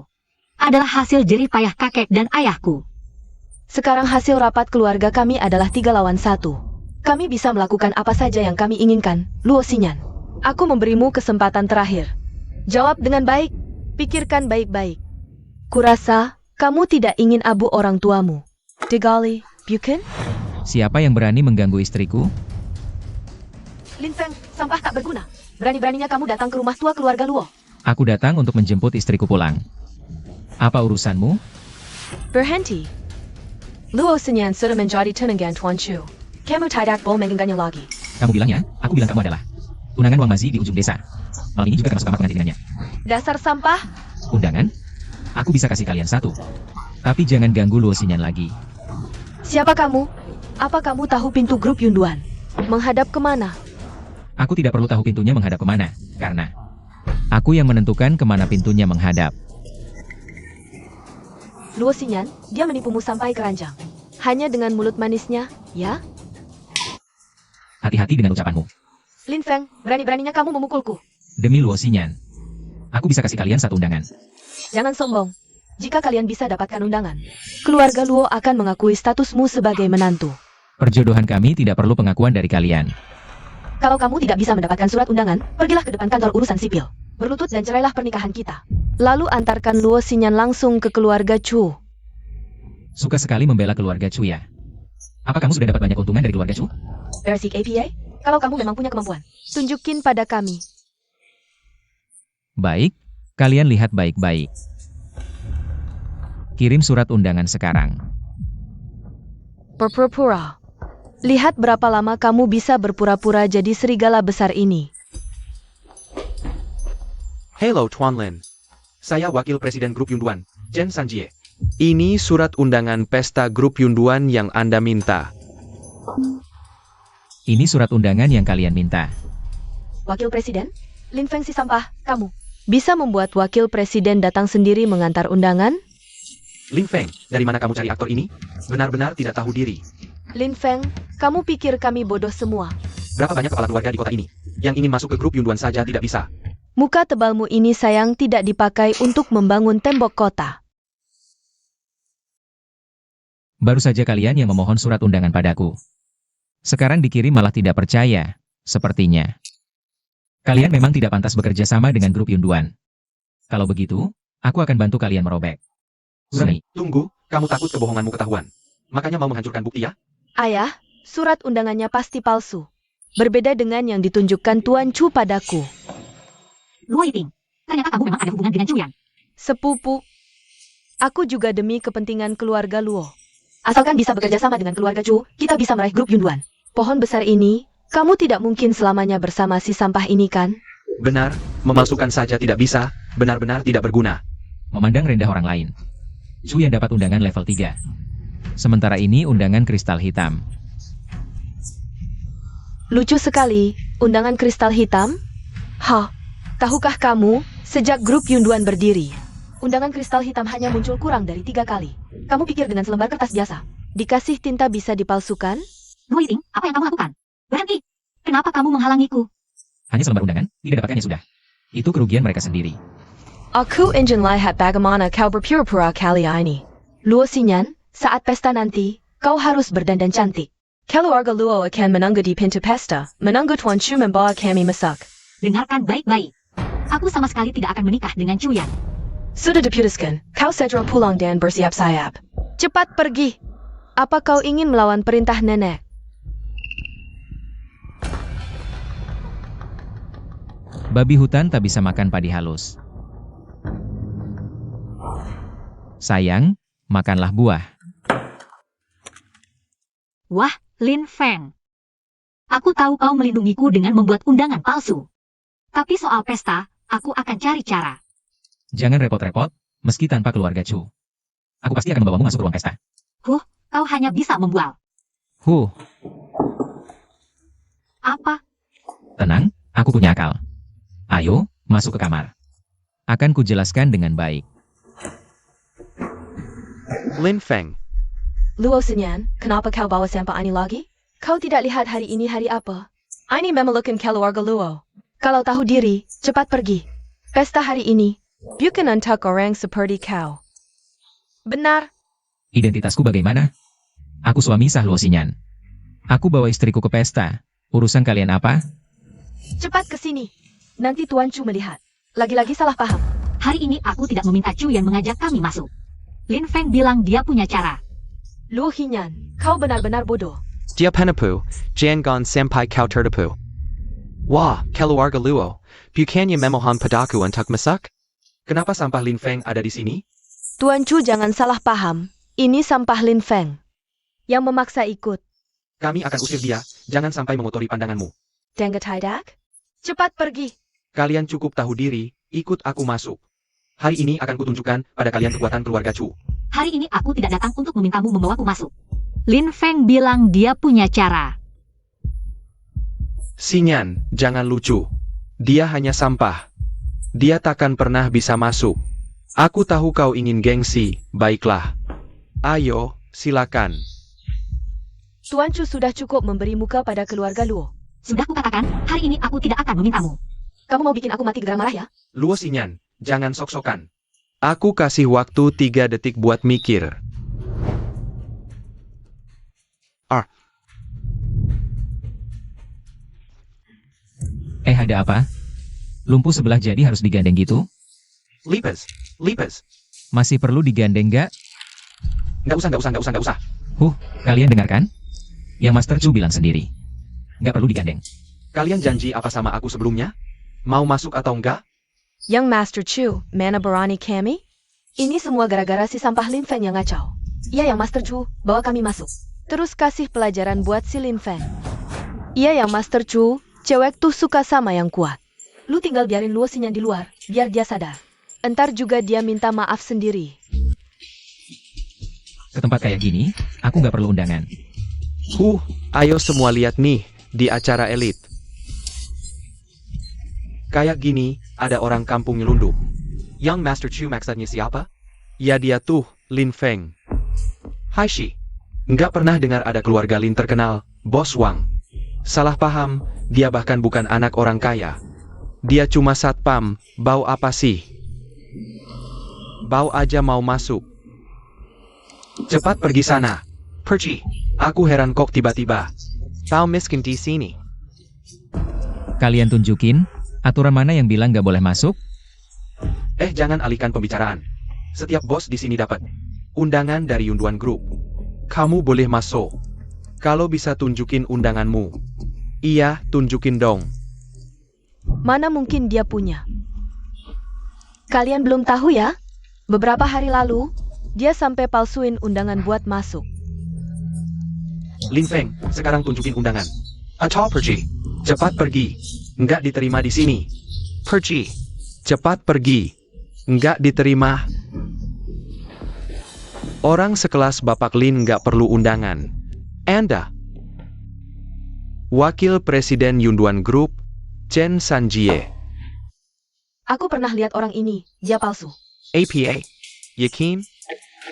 adalah hasil jerih payah kakek dan ayahku. Sekarang hasil rapat keluarga kami adalah 3 lawan 1. Kami bisa melakukan apa saja yang kami inginkan, Luo Xinyan. Aku memberimu kesempatan terakhir. Jawab dengan baik, pikirkan baik-baik. Kurasa, kamu tidak ingin abu orang tuamu. Degali, bukan? Siapa yang berani mengganggu istriku? Lin Feng, sampah tak berguna. Berani-beraninya kamu datang ke rumah tua keluarga Luo. Aku datang untuk menjemput istriku pulang. Apa urusanmu? Berhenti. Luo Xinyan sudah menjadi tunangan Tuan Chu. Kamu tidak boleh mengganggunya lagi. Kamu bilang ya, aku bilang kamu adalah tunangan Wang Mazi di ujung desa. Malam ini juga termasuk kamar pengantin dengannya. Dasar sampah. Undangan? Aku bisa kasih kalian satu. Tapi jangan ganggu Luo Xinyan lagi. Siapa kamu? Apa kamu tahu pintu grup Yunduan? Menghadap kemana? Aku tidak perlu tahu pintunya menghadap kemana, karena aku yang menentukan kemana pintunya menghadap. Luo Xinyan, dia menipumu sampai keranjang. Hanya dengan mulut manisnya, ya? Hati-hati dengan ucapanmu. Lin Feng, berani-beraninya kamu memukulku. Demi Luo Xinyan, aku bisa kasih kalian satu undangan. Jangan sombong. Jika kalian bisa dapatkan undangan, keluarga Luo akan mengakui statusmu sebagai menantu. Perjodohan kami tidak perlu pengakuan dari kalian. Kalau kamu tidak bisa mendapatkan surat undangan, pergilah ke depan kantor urusan sipil. Berlutut dan cerailah pernikahan kita. Lalu antarkan Luo Xinyan langsung ke keluarga Chu. Suka sekali membela keluarga Chu ya. Apa kamu sudah dapat banyak keuntungan dari keluarga Chu? Basic APA, kalau kamu memang punya kemampuan, tunjukin pada kami. Baik, kalian lihat baik-baik. Kirim surat undangan sekarang. Berpura-pura. Lihat berapa lama kamu bisa berpura-pura jadi serigala besar ini. Hello Tuan Lin. Saya Wakil Presiden Grup Yunduan, Chen Sanjie. Ini surat undangan pesta grup Yunduan yang Anda minta. Ini surat undangan yang kalian minta. Wakil Presiden, Lin Feng si sampah, kamu bisa membuat Wakil Presiden datang sendiri mengantar undangan? Lin Feng, dari mana kamu cari aktor ini? Benar-benar tidak tahu diri. Lin Feng, kamu pikir kami bodoh semua? Berapa banyak kepala keluarga di kota ini yang ingin masuk ke grup Yunduan saja tidak bisa. Muka tebalmu ini sayang tidak dipakai untuk membangun tembok kota. Baru saja kalian yang memohon surat undangan padaku. Sekarang dikirim malah tidak percaya, sepertinya. Kalian memang tidak pantas bekerja sama dengan grup Yunduan. Kalau begitu, aku akan bantu kalian merobek. Seni. Tunggu, kamu takut kebohonganmu ketahuan. Makanya mau menghancurkan bukti ya? Ayah, surat undangannya pasti palsu. Berbeda dengan yang ditunjukkan Tuan Chu padaku. Luo Yiting, ternyata kamu memang ada hubungan dengan Chuyan. Sepupu. Aku juga demi kepentingan keluarga Luo. Asalkan bisa bekerja sama dengan keluarga Chu, kita bisa meraih grup Yunduan. Pohon besar ini, kamu tidak mungkin selamanya bersama si sampah ini kan? Benar, memalsukan saja tidak bisa, benar-benar tidak berguna. Memandang rendah orang lain. Chu yang dapat undangan level 3. Sementara ini undangan kristal hitam. Lucu sekali, undangan kristal hitam? Hah, tahukah kamu, sejak grup Yunduan berdiri, undangan kristal hitam hanya muncul kurang dari 3 kali. Kamu pikir dengan selembar kertas biasa, dikasih tinta bisa dipalsukan? Luo Yixing, apa yang kamu lakukan? Berhenti! Kenapa kamu menghalangiku? Hanya selembar undangan, tidak dapatkannya sudah. Itu kerugian mereka sendiri. Aku ingin lihat bagaimana kau berpura-pura kali ini. Luo Xinyan, saat pesta nanti, kau harus berdandan cantik. Keluarga Luo akan menunggu di pintu pesta, menunggu Tuan Chu membawa kami masak. Dengarkan baik-baik. Aku sama sekali tidak akan menikah dengan Chu Yan. Sudah diputuskan, kau segera pulang dan bersiap-siap. Cepat pergi. Apa kau ingin melawan perintah nenek? Babi hutan tak bisa makan padi halus. Sayang, makanlah buah. Wah, Lin Feng. Aku tahu kau melindungiku dengan membuat undangan palsu. Tapi soal pesta, aku akan cari cara. Jangan repot-repot, meski tanpa keluarga Chu. Aku pasti akan membawamu masuk ruang pesta. Kau hanya bisa membual. Apa? Tenang, aku punya akal. Ayo, masuk ke kamar. Akan kujelaskan dengan baik. Lin Feng, Luo Xinyan, kenapa kau bawa sampah ini lagi? Kau tidak lihat hari ini hari apa? Ini memelukkan keluarga Luo. Kalau tahu diri, cepat pergi. Pesta hari ini, bukan untuk orang seperti kau. Benar. Identitasku bagaimana? Aku suami sah Luo Xinyan. Aku bawa istriku ke pesta. Urusan kalian apa? Cepat ke sini. Nanti Tuan Chu melihat. Lagi-lagi salah paham. Hari ini aku tidak meminta Chu Yan mengajak kami masuk. Lin Feng bilang dia punya cara. Luo Xinyan, kau benar-benar bodoh. dia penapu, Jiangon Sampai Kau Tertapu. Wah, keluarga Luo, bukannya memohon padaku untuk masak? Kenapa sampah Lin Feng ada di sini? Tuan Chu jangan salah paham. Ini sampah Lin Feng. Yang memaksa ikut. Kami akan usir dia, jangan sampai mengotori pandanganmu. Dengar tidak? Cepat pergi. Kalian cukup tahu diri, ikut aku masuk. Hari ini akan kutunjukkan pada kalian kekuatan keluarga Chu. Hari ini aku tidak datang untuk memintamu membawaku masuk. Lin Feng bilang dia punya cara. Xinyan, jangan lucu. Dia hanya sampah. Dia takkan pernah bisa masuk. Aku tahu kau ingin gengsi, baiklah. Ayo, silakan. Tuan Chu sudah cukup memberi muka pada keluarga Luo. Sudah kukatakan, hari ini aku tidak akan memintamu. Kamu mau bikin aku mati gara marah ya? Luo Xinyan, jangan sok-sokan. Aku kasih waktu 3 detik buat mikir. Ada apa? Lumpuh sebelah jadi harus digandeng gitu? Lipes. Masih perlu digandeng gak? Nggak usah. Kalian dengarkan? Yang Master Chu bilang sendiri. Nggak perlu digandeng. Kalian janji apa sama aku sebelumnya? Mau masuk atau enggak? Yang Master Chu, mana berani kami? Ini semua gara-gara si sampah Lin Feng yang ngacau. Iya yang Master Chu, bawa kami masuk. Terus kasih pelajaran buat si Lin Feng. Iya yang Master Chu, cewek tuh suka sama yang kuat. Lu tinggal biarin Luo Xinyan di luar, biar dia sadar. Entar juga dia minta maaf sendiri. Ke tempat kayak gini, aku nggak perlu undangan. Ayo semua lihat nih, di acara elit. Kayak gini, ada orang kampung nyelundup. Yang Master Chu maksudnya siapa? Ya dia tuh, Lin Feng. Hai Shi. Nggak pernah dengar ada keluarga Lin terkenal, Bos Wang. Salah paham, dia bahkan bukan anak orang kaya. Dia cuma satpam, bau apa sih? Bau aja mau masuk. Cepat pergi sana. Perci, aku heran kok tiba-tiba. Kau miskin di sini. Kalian tunjukin, aturan mana yang bilang nggak boleh masuk? Jangan alihkan pembicaraan. Setiap bos di sini dapat undangan dari Yunduan Group. Kamu boleh masuk. Kalau bisa tunjukin undanganmu. Iya, tunjukin dong. Mana mungkin dia punya? Kalian belum tahu ya? Beberapa hari lalu, dia sampai palsuin undangan buat masuk. Lin Feng, sekarang tunjukin undangan. Atau pergi. Cepat pergi. Nggak diterima di sini. Pergi. Cepat pergi. Nggak diterima. Orang sekelas Bapak Lin nggak perlu undangan. Anda. Wakil Presiden Yunduan Group, Chen Sanjie. Aku pernah lihat orang ini, dia palsu. APA. Yakin?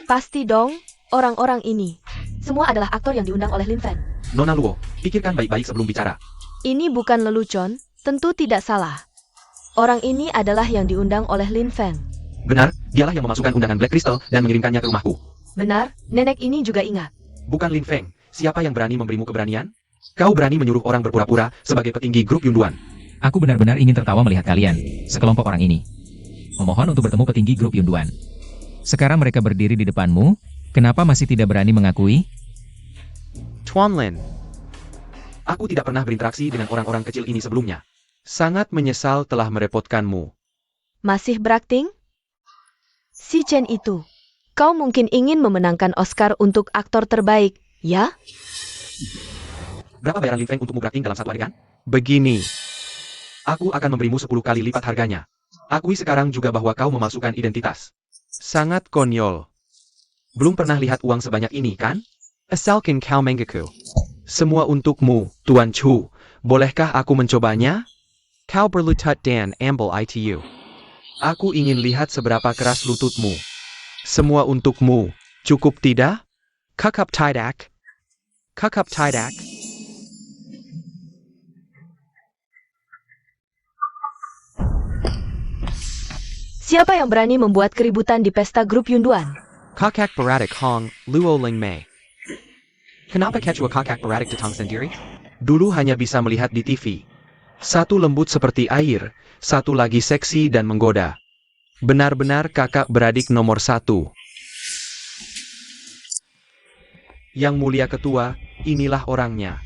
Pasti dong, orang-orang ini. Semua adalah aktor yang diundang oleh Lin Feng. Nona Luo, pikirkan baik-baik sebelum bicara. Ini bukan lelucon, tentu tidak salah. Orang ini adalah yang diundang oleh Lin Feng. Benar, dialah yang memasukkan undangan Black Crystal dan mengirimkannya ke rumahku. Benar, nenek ini juga ingat. Bukan Lin Feng, siapa yang berani memberimu keberanian? Kau berani menyuruh orang berpura-pura sebagai petinggi grup Yunduan. Aku benar-benar ingin tertawa melihat kalian, sekelompok orang ini. Memohon untuk bertemu petinggi grup Yunduan. Sekarang mereka berdiri di depanmu, kenapa masih tidak berani mengakui? Tuan Lin. Aku tidak pernah berinteraksi dengan orang-orang kecil ini sebelumnya. Sangat menyesal telah merepotkanmu. Masih berakting? Si Chen itu. Kau mungkin ingin memenangkan Oscar untuk aktor terbaik, ya? Berapa bayaran Lin Feng untukmu berakting dalam satu adegan? Begini. Aku akan memberimu 10 kali lipat harganya. Akui sekarang juga bahwa kau memalsukan identitas. Sangat konyol. Belum pernah lihat uang sebanyak ini, kan? Asalkan kau mengaku. Semua untukmu, Tuan Chu. Bolehkah aku mencobanya? Kau berlutut dan ambil ITU. Aku ingin lihat seberapa keras lututmu. Semua untukmu. Cukup tidak? Kakap tidak. Kakap tidak. Siapa yang berani membuat keributan di pesta grup Yunduan? Kakak beradik Hong, Luo Ling Mei. Kenapa kecua kakak beradik datang sendiri? Dulu hanya bisa melihat di TV. Satu lembut seperti air, satu lagi seksi dan menggoda. Benar-benar kakak beradik nomor 1. Yang mulia ketua, inilah orangnya.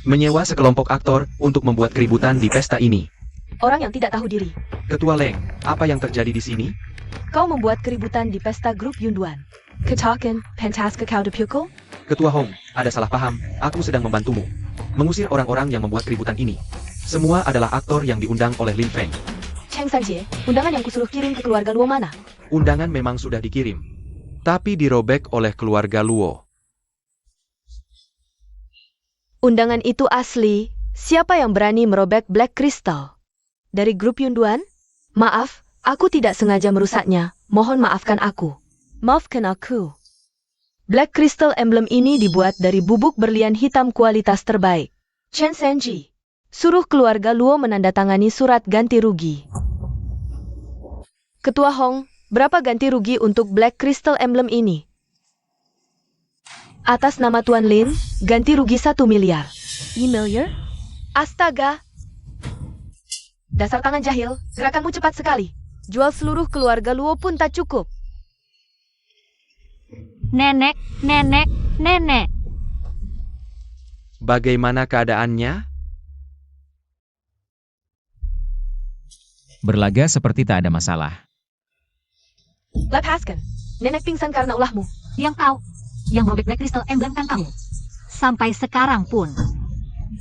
Menyewa sekelompok aktor untuk membuat keributan di pesta ini. Orang yang tidak tahu diri. Ketua Leng, apa yang terjadi di sini? Kau membuat keributan di pesta grup Yunduan. Ketakan, pentaska kau dipukul? Ketua Hong, ada salah paham, aku sedang membantumu. Mengusir orang-orang yang membuat keributan ini. Semua adalah aktor yang diundang oleh Lin Feng. Cheng Sanjie, undangan yang kusuruh kirim ke keluarga Luo mana? Undangan memang sudah dikirim. Tapi dirobek oleh keluarga Luo. Undangan itu asli. Siapa yang berani merobek Black Crystal? Dari grup Yunduan? Maaf, aku tidak sengaja merusaknya. Mohon maafkan aku. Maafkan aku. Black Crystal emblem ini dibuat dari bubuk berlian hitam kualitas terbaik. Chen Sanji, suruh keluarga Luo menandatangani surat ganti rugi. Ketua Hong, berapa ganti rugi untuk Black Crystal emblem ini? Atas nama Tuan Lin, ganti rugi 1 miliar. E-miliar? Astaga! Dasar tangan jahil, gerakanmu cepat sekali. Jual seluruh keluarga Luo pun tak cukup. Nenek, nenek, nenek. Bagaimana keadaannya? Berlaga seperti tak ada masalah. Lepaskan. Nenek pingsan karena ulahmu. Yang tahu, yang merobek Black Crystal emblem kan kamu. Sampai sekarang pun.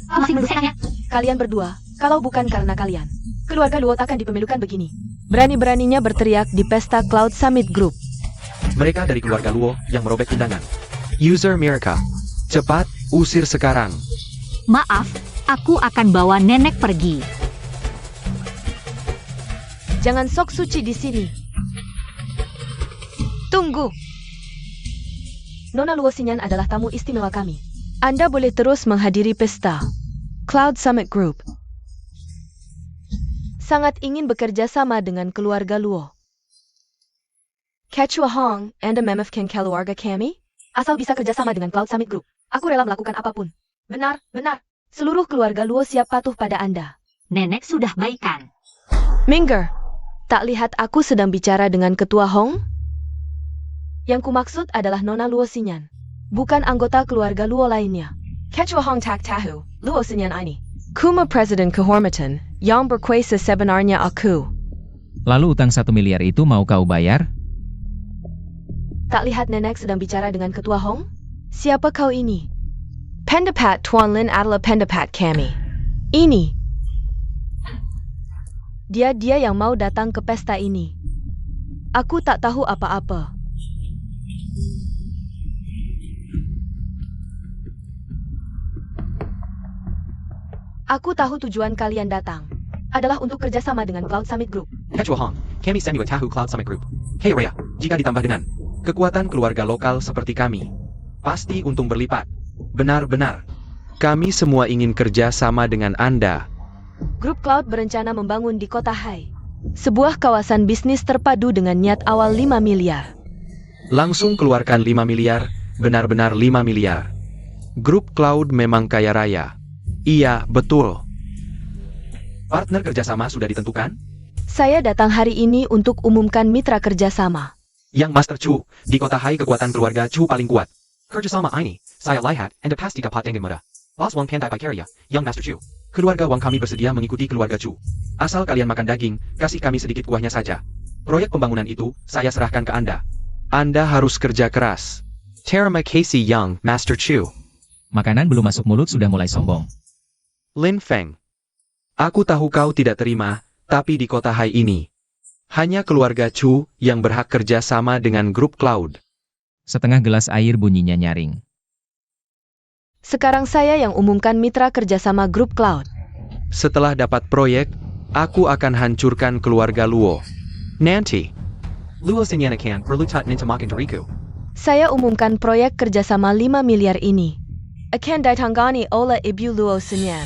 Masih mendeseknya. Kalian berdua, kalau bukan karena kalian, keluarga Luo takkan dipemilukan begini. Berani-beraninya berteriak di pesta Cloud Summit Group. Mereka dari keluarga Luo yang merobek undangan. User Mirka. Cepat, usir sekarang. Maaf, aku akan bawa nenek pergi. Jangan sok suci di sini. Tunggu. Nona Luo Xinyan adalah tamu istimewa kami. Anda boleh terus menghadiri pesta Cloud Summit Group. Sangat ingin bekerja sama dengan keluarga Luo. Kechua Hong, Anda memefkan keluarga kami? Asal bisa kerjasama dengan Cloud Summit Group, aku rela melakukan apapun. Benar, benar. Seluruh keluarga Luo siap patuh pada Anda. Nenek sudah baikan. Minger, tak lihat aku sedang bicara dengan Ketua Hong? Yang kumaksud adalah Nona Luo Xinyan, bukan anggota keluarga Luo lainnya. Kechua Hong tak tahu, Luo Xinyan ini. Kuma Presiden Kehormatan, yang berkuasa sebenarnya aku. Lalu utang 1 miliar itu mau kau bayar? Tak lihat nenek sedang bicara dengan Ketua Hong? Siapa kau ini? Pendapat Tuan Lin adalah pendapat kami. Ini. Dia yang mau datang ke pesta ini. Aku tak tahu apa-apa. Aku tahu tujuan kalian datang adalah untuk kerjasama dengan Cloud Summit Group. Ketua Hong, kami send you a Tahu Cloud Summit Group. Hey Rhea, jika ditambah dengan kekuatan keluarga lokal seperti kami, pasti untung berlipat. Benar-benar. Kami semua ingin kerja sama dengan Anda. Grup Cloud berencana membangun di Kota Hai sebuah kawasan bisnis terpadu dengan niat awal 5 miliar. Langsung keluarkan 5 miliar, benar-benar 5 miliar. Grup Cloud memang kaya raya. Iya, betul. Partner kerjasama sudah ditentukan? Saya datang hari ini untuk umumkan mitra kerjasama. Yang Master Chu, di Kota Hai kekuatan keluarga Chu paling kuat. Kerjasama ini, saya lihat, Anda pasti dapat dengan mudah. Bos Wang pandai berkarya, Yang Master Chu. Keluarga Wang kami bersedia mengikuti keluarga Chu. Asal kalian makan daging, kasih kami sedikit kuahnya saja. Proyek pembangunan itu, saya serahkan ke Anda. Anda harus kerja keras. Terima kasih Yang Master Chu. Makanan belum masuk mulut sudah mulai sombong. Lin Feng. Aku tahu kau tidak terima, tapi di Kota Hai ini, hanya keluarga Chu yang berhak kerja sama dengan grup Cloud. Setengah gelas air bunyinya nyaring. Sekarang saya yang umumkan mitra kerjasama grup Cloud. Setelah dapat proyek, aku akan hancurkan keluarga Luo. Nanti. Luo Sinyanakan perlutat nintamakan diriku. Saya umumkan proyek kerjasama 5 miliar ini akan ditangani oleh Ibu Luo Senyan.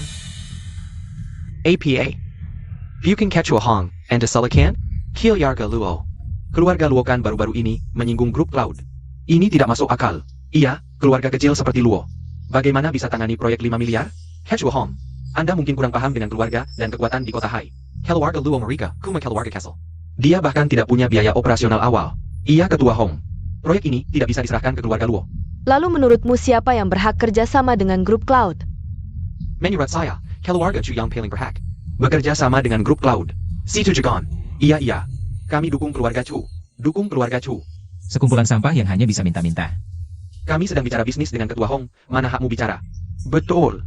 APA. Bukan Ketua Hong, Anda Selakan? Keluarga Luo. Keluarga Luo kan baru-baru ini menyinggung grup Cloud. Ini tidak masuk akal. Iya, keluarga kecil seperti Luo. Bagaimana bisa tangani proyek 5 miliar? Ketua Hong, Anda mungkin kurang paham dengan keluarga dan kekuatan di Kota Hai. Keluarga Luo Mereka, kuma keluarga Castle. Dia bahkan tidak punya biaya operasional awal. Iya Ketua Hong. Proyek ini tidak bisa diserahkan ke keluarga Luo. Lalu menurutmu siapa yang berhak kerjasama dengan grup Cloud? Menurut saya, keluarga Chu yang paling berhak bekerja sama dengan grup Cloud. Situ Jagon. Iya. Kami dukung keluarga Chu. Dukung keluarga Chu. Sekumpulan sampah yang hanya bisa minta-minta. Kami sedang bicara bisnis dengan Ketua Hong. Mana hakmu bicara? Betul.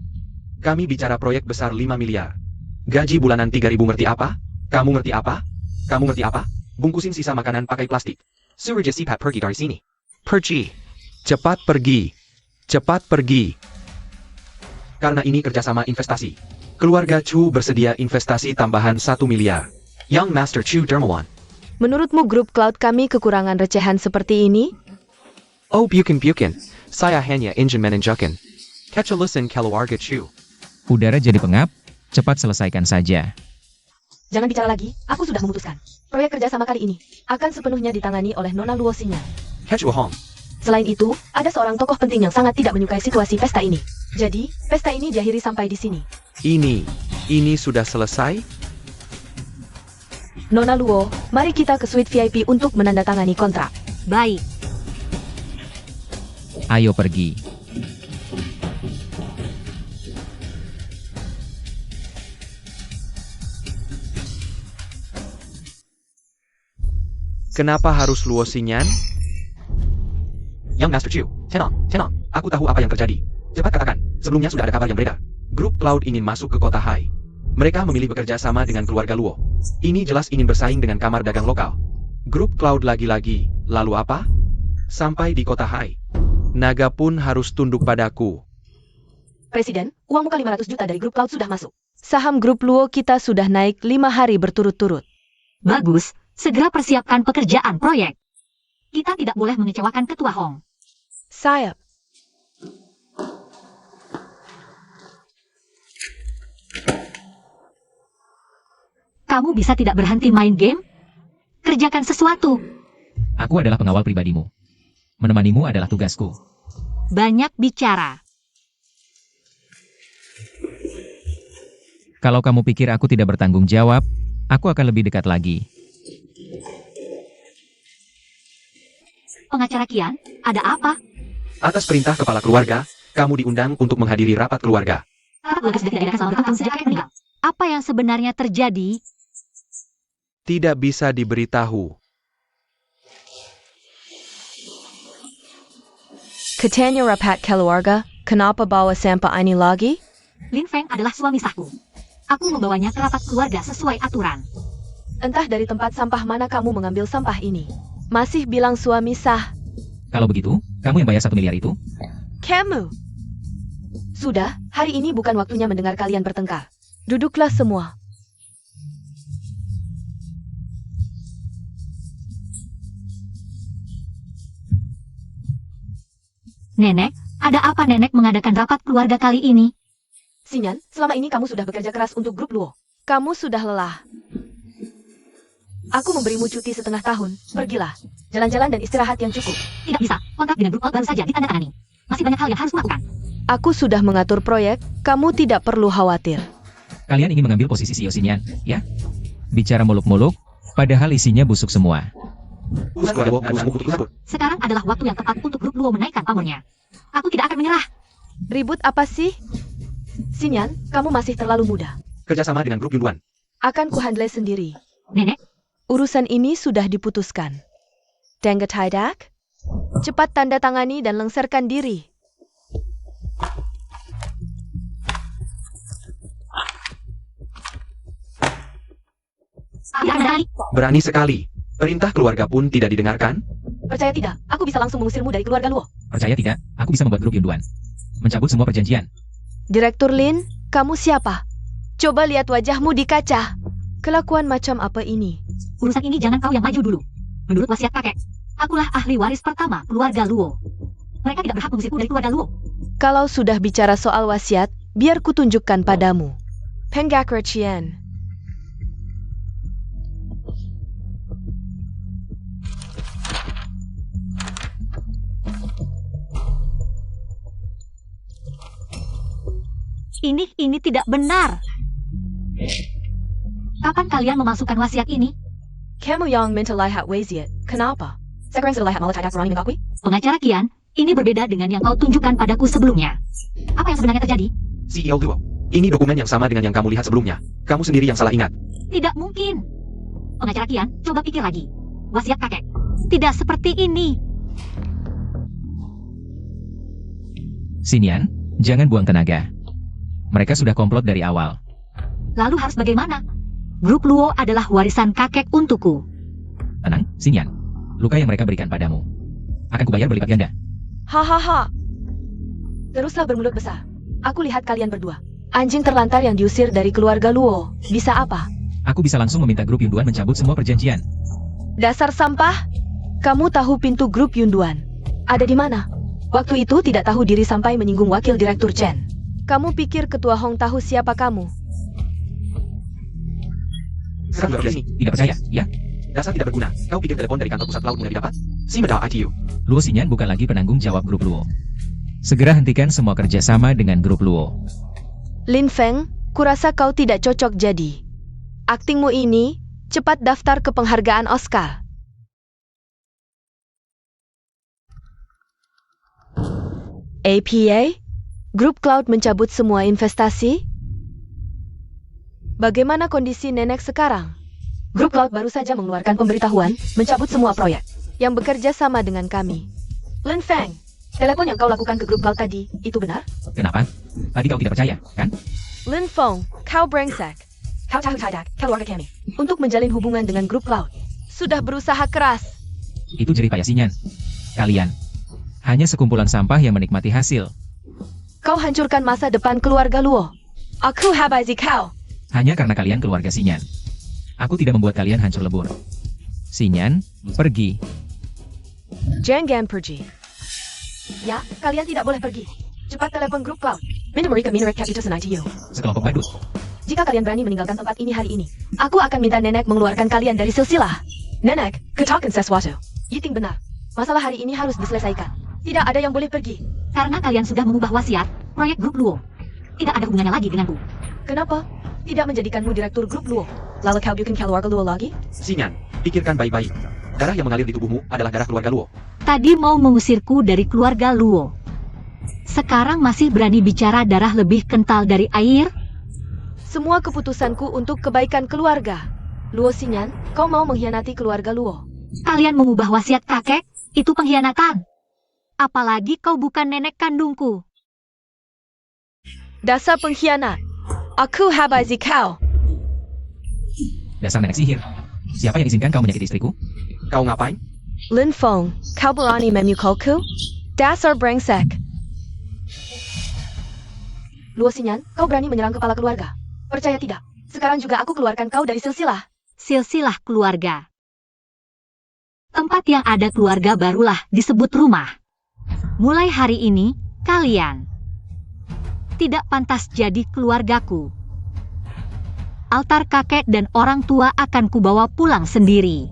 Kami bicara proyek besar 5 miliar. Gaji bulanan 3.000 ngerti apa? Kamu ngerti apa? Kamu ngerti apa? Bungkusin sisa makanan pakai plastik. Suruh Jessica pergi dari sini. Pergi. Cepat pergi. Cepat pergi. Karena ini kerjasama investasi. Keluarga Chu bersedia investasi tambahan 1 miliar. Yang Master Chu Dermawan. Menurutmu grup Cloud kami kekurangan recehan seperti ini? Oh bukan. Saya hanya ingin menunjukkan. Kecelusan keluarga Chu. Udara jadi pengap, cepat selesaikan saja. Jangan bicara lagi, aku sudah memutuskan. Proyek kerjasama kali ini akan sepenuhnya ditangani oleh Nona Luo Sinyan. Ketua Hong. Selain itu, ada seorang tokoh penting yang sangat tidak menyukai situasi pesta ini. Jadi, pesta ini diakhiri sampai di sini. Ini sudah selesai? Nona Luo, mari kita ke suite VIP untuk menandatangani kontrak. Baik. Ayo pergi. Kenapa harus Luo Xinyan? Yang Master Chu, tenang. Aku tahu apa yang terjadi. Cepat katakan, sebelumnya sudah ada kabar yang beredar. Grup Cloud ingin masuk ke Kota Hai. Mereka memilih bekerja sama dengan keluarga Luo. Ini jelas ingin bersaing dengan kamar dagang lokal. Grup Cloud lagi-lagi, lalu apa? Sampai di Kota Hai. Naga pun harus tunduk padaku. Presiden, uang muka 500 juta dari grup Cloud sudah masuk. Saham grup Luo kita sudah naik 5 hari berturut-turut. Bagus, segera persiapkan pekerjaan proyek. Kita tidak boleh mengecewakan Ketua Hong. Sayap. Kamu bisa tidak berhenti main game? Kerjakan sesuatu. Aku adalah pengawal pribadimu. Menemanimu adalah tugasku. Banyak bicara. Kalau kamu pikir aku tidak bertanggung jawab, aku akan lebih dekat lagi. Pengacara Kian, ada apa? Atas perintah kepala keluarga, kamu diundang untuk menghadiri rapat keluarga. Rapat keluarga sudah tidak diadakan selama bertahun sejak kakek meninggal. Apa yang sebenarnya terjadi? Tidak bisa diberitahu. Katanya rapat keluarga, Kenapa bawa sampah ini lagi? Lin Feng adalah suami sahku. Aku membawanya ke rapat keluarga sesuai aturan. Entah dari tempat sampah mana kamu mengambil sampah ini. Masih bilang suami sah. Kalau begitu, kamu yang bayar 1 miliar itu? Kamu. Sudah, hari ini bukan waktunya mendengar kalian bertengkar. Duduklah semua. Nenek, ada apa nenek mengadakan rapat keluarga kali ini? Sinyan, selama ini kamu sudah bekerja keras untuk grup Luo. Kamu sudah lelah. Aku memberimu cuti setengah tahun. Pergilah. Jalan-jalan dan istirahat yang cukup. Tidak bisa, kontrak dengan grup Cloud baru saja ditandatangani. Masih banyak hal yang harus kulakukan. Aku sudah mengatur proyek, kamu tidak perlu khawatir. Kalian ingin mengambil posisi CEO Xinyan, ya? Bicara muluk-muluk, padahal isinya busuk semua. Sekarang adalah waktu yang tepat untuk grup Luo menaikkan pamornya. Aku tidak akan menyerah. Ribut apa sih? Sinyan, kamu masih terlalu muda. Kerjasama dengan grup Yunduan. Akan kuhandle sendiri. Nenek, Urusan ini sudah diputuskan. Dengar tidak? Cepat tanda tangani dan lengsarkan diri. tidak ada lagi. Berani sekali. Perintah keluarga pun tidak didengarkan? Percaya tidak, aku bisa langsung mengusirmu dari keluarga Luo. Percaya tidak, aku bisa membuat grup Yunduan mencabut semua perjanjian. Direktur Lin, kamu siapa? Coba lihat wajahmu di kaca. Kelakuan macam apa ini? Urusan ini jangan kau yang maju dulu. Menurut wasiat kakek, akulah ahli waris pertama keluarga Luo. Mereka tidak berhak mengusirku dari keluarga Luo. Kalau sudah bicara soal wasiat, biar kutunjukkan padamu. Penggak Qian. Ini tidak benar. Kapan kalian memasukkan wasiat ini? Kamu yang minta lihat wasiat. Kenapa? Sekarang sudah lihat malah tidak berani mengakui? Pengacara Kian, ini berbeda dengan yang kau tunjukkan padaku sebelumnya. Apa yang sebenarnya terjadi? CEO Luo. Ini dokumen yang sama dengan yang kamu lihat sebelumnya. Kamu sendiri yang salah ingat. Tidak mungkin. Pengacara Kian, coba pikir lagi. Wasiat kakek. Tidak seperti ini. Xinyan, jangan buang tenaga. Mereka sudah komplot dari awal. Lalu harus bagaimana? Grup Luo adalah warisan kakek untukku. Tenang, Xinyan. Luka yang mereka berikan padamu akan kubayar berlipat ganda. Hahaha. Teruslah bermulut besar. Aku lihat kalian berdua. Anjing terlantar yang diusir dari keluarga Luo. Bisa apa? Aku bisa langsung meminta grup Yunduan mencabut semua perjanjian. Dasar sampah. Kamu tahu pintu grup Yunduan? Ada di mana? Waktu itu tidak tahu diri sampai menyinggung wakil direktur Chen. Kamu pikir ketua Hong tahu siapa kamu? Tidak percaya, ya? Dasar tidak berguna. Kau pikir telepon dari kantor pusat laut mudah didapat? Si medal ITU. Luo Xinyan bukan lagi penanggung jawab grup Luo. Segera hentikan semua kerjasama dengan grup Luo. Lin Feng, kurasa kau tidak cocok jadi. Aktingmu ini, cepat daftar ke penghargaan Oscar. APA? Grup Cloud mencabut semua investasi? Bagaimana kondisi nenek sekarang? Grup Cloud baru saja mengeluarkan pemberitahuan, mencabut semua proyek yang bekerja sama dengan kami. Lin Feng, telepon yang kau lakukan ke grup Cloud tadi, itu benar? Kenapa? Tadi kau tidak percaya, kan? Lin Feng, kau brengsek. Kau tahu tidak, keluarga kami, untuk menjalin hubungan dengan grup Cloud, sudah berusaha keras. Itu jerih payah Xinyan. Kalian hanya sekumpulan sampah yang menikmati hasil. Kau hancurkan masa depan keluarga Luo. Aku habisi kau. Hanya karena kalian keluarga Xinyan. Aku tidak membuat kalian hancur lebur. Xinyan, pergi. Jangan pergi. Ya, kalian tidak boleh pergi. Cepat telepon grup Cloud. Minta mereka mineret cap itu senai to you. Sekelompok badut. Jika kalian berani meninggalkan tempat ini hari ini, aku akan minta nenek mengeluarkan kalian dari silsilah. Nenek, katakan sesuatu. Yiting benar. Masalah hari ini harus diselesaikan. Tidak ada yang boleh pergi. Karena kalian sudah mengubah wasiat, proyek grup Luo tidak ada hubungannya lagi denganku. Kenapa? Tidak menjadikanmu direktur grup Luo. Lalu kau bikin keluarga Luo lagi? Xinyan, pikirkan baik-baik. Darah yang mengalir di tubuhmu adalah darah keluarga Luo. Tadi mau mengusirku dari keluarga Luo. Sekarang masih berani bicara darah lebih kental dari air? Semua keputusanku untuk kebaikan keluarga. Luo Xinyan, kau mau mengkhianati keluarga Luo. Kalian mengubah wasiat kakek, itu pengkhianatan. Apalagi kau bukan nenek kandungku. Dasar pengkhianat. Aku habisi kau. Dasar nenek sihir. Siapa yang izinkan kau menyakiti istriku? Kau ngapain? Lin Feng, kau berani memukulku? Dasar brengsek. Luo Xinyan, kau berani menyerang kepala keluarga? Percaya tidak? Sekarang juga aku keluarkan kau dari silsilah. Silsilah keluarga. Tempat yang ada keluarga barulah disebut rumah. Mulai hari ini, kalian tidak pantas jadi keluargaku. Altar kakek dan orang tua akan kubawa pulang sendiri.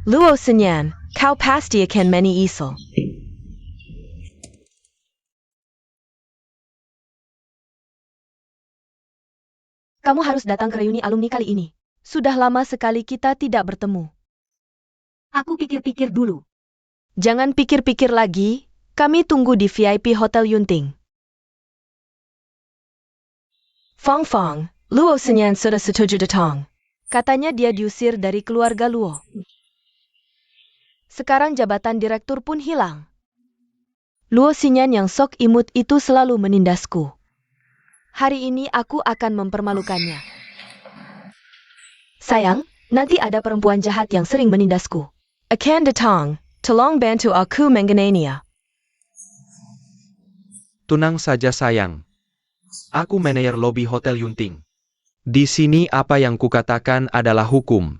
Luo Xinyan, kau pasti akan menyesal. Kamu harus datang ke reuni alumni kali ini. Sudah lama sekali kita tidak bertemu. Aku pikir-pikir dulu. Jangan pikir-pikir lagi, kami tunggu di VIP Hotel Yunting. Fang Fang, Luo Xinyan sudah setuju datang. Katanya dia diusir dari keluarga Luo. Sekarang jabatan direktur pun hilang. Luo Xinyan yang sok imut itu selalu menindasku. Hari ini aku akan mempermalukannya. Sayang, nanti ada perempuan jahat yang sering menindasku. Akan datang, tolong bantu aku mengenainya. Tenang saja sayang. Aku manajer lobi Hotel Yunting. Di sini apa yang kukatakan adalah hukum.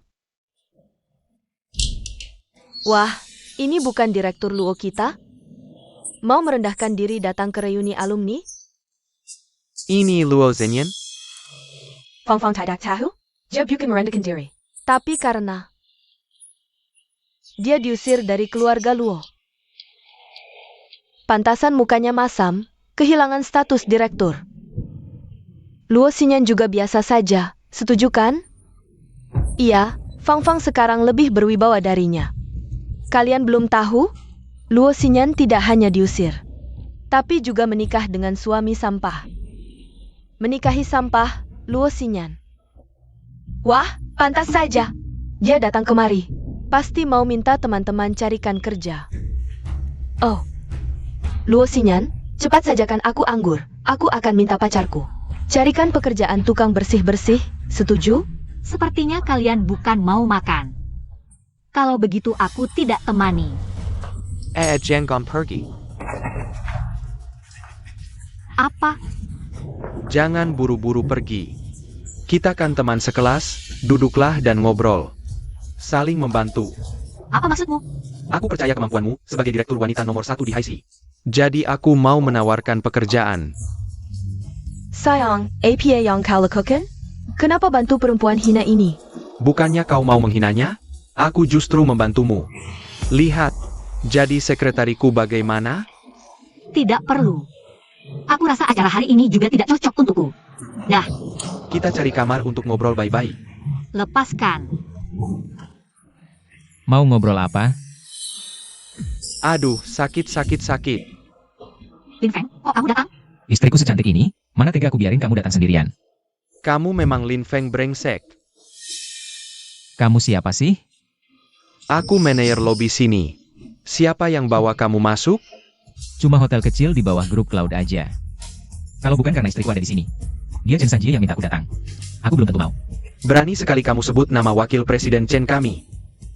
Wah, ini bukan direktur Luo kita? Mau merendahkan diri datang ke reuni alumni? Ini Luo Xinyan? Fang Fang tidak tahu? Dia bukan merendahkan diri. Tapi karena dia diusir dari keluarga Luo. Pantasan mukanya masam, kehilangan status direktur. Luo Xinyan juga biasa saja, setuju kan? Iya, Fang Fang sekarang lebih berwibawa darinya. Kalian belum tahu? Luo Xinyan tidak hanya diusir, tapi juga menikah dengan suami sampah. Menikahi sampah, Luo Xinyan. Wah, pantas saja. Dia datang kemari. Pasti mau minta teman-teman carikan kerja. Oh, Luo Xinyan, cepat sajakan aku anggur. Aku akan minta pacarku. Carikan pekerjaan tukang bersih-bersih, setuju? Sepertinya kalian bukan mau makan. Kalau begitu aku tidak temani. Jangan pergi. Apa? Jangan buru-buru pergi. Kita kan teman sekelas, duduklah dan ngobrol. Saling membantu. Apa maksudmu? Aku percaya kemampuanmu sebagai direktur wanita nomor 1 di HIC. Jadi aku mau menawarkan pekerjaan. Sayang, apa yang kau lakukan? Kenapa bantu perempuan hina ini? Bukannya kau mau menghinanya? Aku justru membantumu. Lihat, jadi sekretariku bagaimana? Tidak perlu. Aku rasa acara hari ini juga tidak cocok untukku. Dah, Kita cari kamar untuk ngobrol baik-baik. lepaskan. Mau ngobrol apa? Aduh, sakit. Lin Feng, kok kamu datang? Istriku secantik ini, mana tega aku biarin kamu datang sendirian? Kamu memang Lin Feng brengsek. Kamu siapa sih? Aku manajer lobi sini. Siapa yang bawa kamu masuk? Cuma hotel kecil di bawah grup Cloud aja. Kalau bukan karena istriku ada di sini. Dia Chen Sanjie yang minta aku datang. Aku belum tentu mau. Berani sekali kamu sebut nama wakil presiden Chen kami.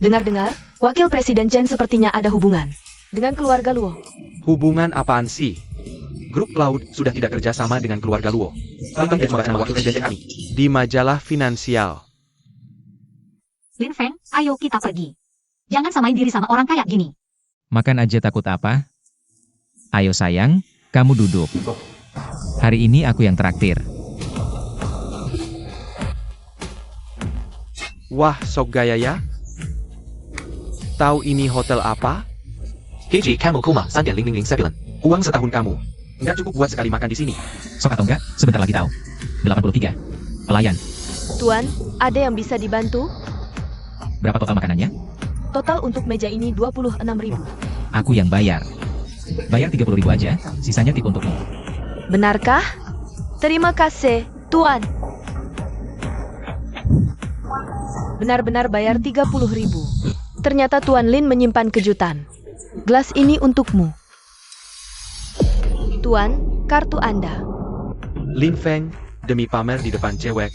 Dengar-dengar, wakil presiden Chen sepertinya ada hubungan dengan keluarga Luo. Hubungan apaan sih? Grup Cloud sudah tidak kerja sama dengan keluarga Luo. Tolong tidak membahas nama wakil presiden Chen kami. Di majalah finansial. Lin Feng, ayo kita pergi. Jangan samain diri sama orang kayak gini. Makan aja takut apa? Ayo sayang, kamu duduk. Hari ini aku yang traktir. Wah, sok gaya ya? Tahu ini hotel apa? KG Camel Kuma 3.0007. Uang setahun kamu. Nggak cukup buat sekali makan di sini. Sok atau enggak, sebentar lagi tahu. 83. Pelayan. Tuan, ada yang bisa dibantu? Berapa total makanannya? Total untuk meja ini 26.000. Aku yang bayar. Bayar 30.000 aja, sisanya tip untukmu. Benarkah? Terima kasih, Tuan. Benar-benar bayar 30.000. Ternyata Tuan Lin menyimpan kejutan. Gelas ini untukmu. Tuan, kartu Anda. Lin Feng, demi pamer di depan cewek.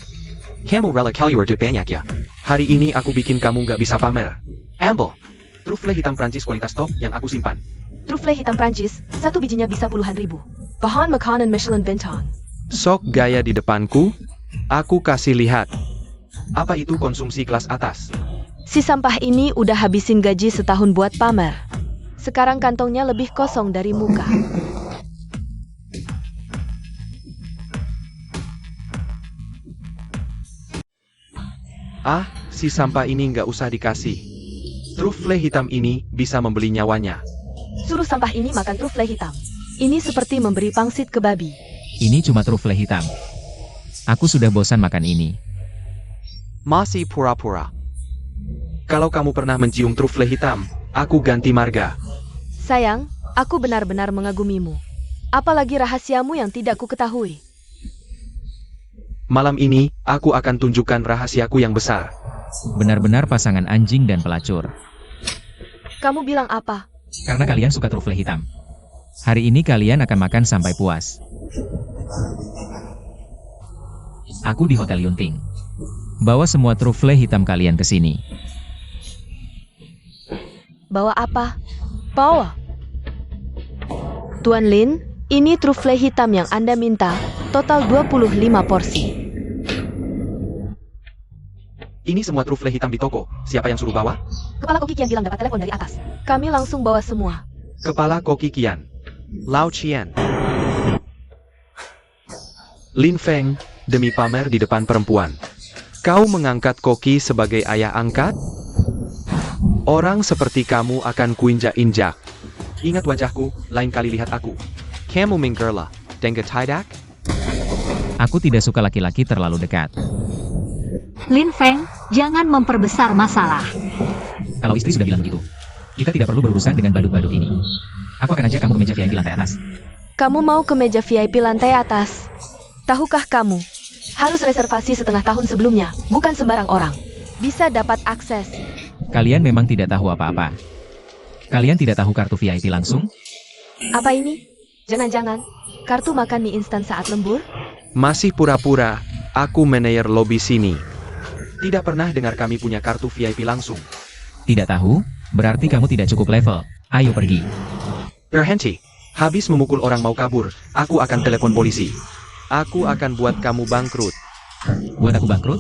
Kamu rela keluar duit banyak ya? Hari ini aku bikin kamu nggak bisa pamer. Ambil. Truffle hitam Prancis kualitas top yang aku simpan. Truffle hitam Prancis, satu bijinya bisa puluhan ribu. Bahan makanan Michelin bintang. Sok gaya di depanku, aku kasih lihat. Apa itu konsumsi kelas atas? Si sampah ini udah habisin gaji setahun buat pamer. Sekarang kantongnya lebih kosong dari muka. Ah, si sampah ini nggak usah dikasih. Truffle hitam ini bisa membeli nyawanya. Suruh sampah ini makan truffle hitam. Ini seperti memberi pangsit ke babi. Ini cuma truffle hitam. Aku sudah bosan makan ini. Masih pura-pura. Kalau kamu pernah mencium truffle hitam, aku ganti marga. Sayang, aku benar-benar mengagumimu. Apalagi rahasiamu yang tidak ku ketahui. Malam ini, aku akan tunjukkan rahasiaku yang besar. Benar-benar pasangan anjing dan pelacur. Kamu bilang apa? Karena kalian suka truffle hitam. Hari ini kalian akan makan sampai puas. Aku di Hotel Yunting. Bawa semua truffle hitam kalian ke sini. Bawa apa? Bawa. Tuan Lin, ini truffle hitam yang Anda minta, total 25 porsi. Ini semua truffle hitam di toko. Siapa yang suruh bawa? Kepala koki Kian bilang dapat telepon dari atas. Kami langsung bawa semua. Kepala koki Kian. Lao Qian. Lin Feng, demi pamer di depan perempuan. Kau mengangkat Koki sebagai ayah angkat? Orang seperti kamu akan kuinjak-injak. Ingat wajahku, lain kali lihat aku. Kamu menggerla, dengar tidak? Aku tidak suka laki-laki terlalu dekat. Lin Feng, jangan memperbesar masalah. Kalau istri sudah bilang begitu, kita tidak perlu berurusan dengan badut-badut ini. Aku akan ajak kamu ke meja VIP lantai atas. Kamu mau ke meja VIP lantai atas? Tahukah kamu? Harus reservasi setengah tahun sebelumnya, bukan sembarang orang. Bisa dapat akses. Kalian memang tidak tahu apa-apa. Kalian tidak tahu kartu VIP langsung? Apa ini? Jangan-jangan, kartu makan mie instan saat lembur? Masih pura-pura, aku manajer lobi sini. Tidak pernah dengar kami punya kartu VIP langsung. Tidak tahu? Berarti kamu tidak cukup level. Ayo pergi. Berhenti. Habis memukul orang mau kabur, aku akan telepon polisi. Aku akan buat kamu bangkrut. Buat aku bangkrut?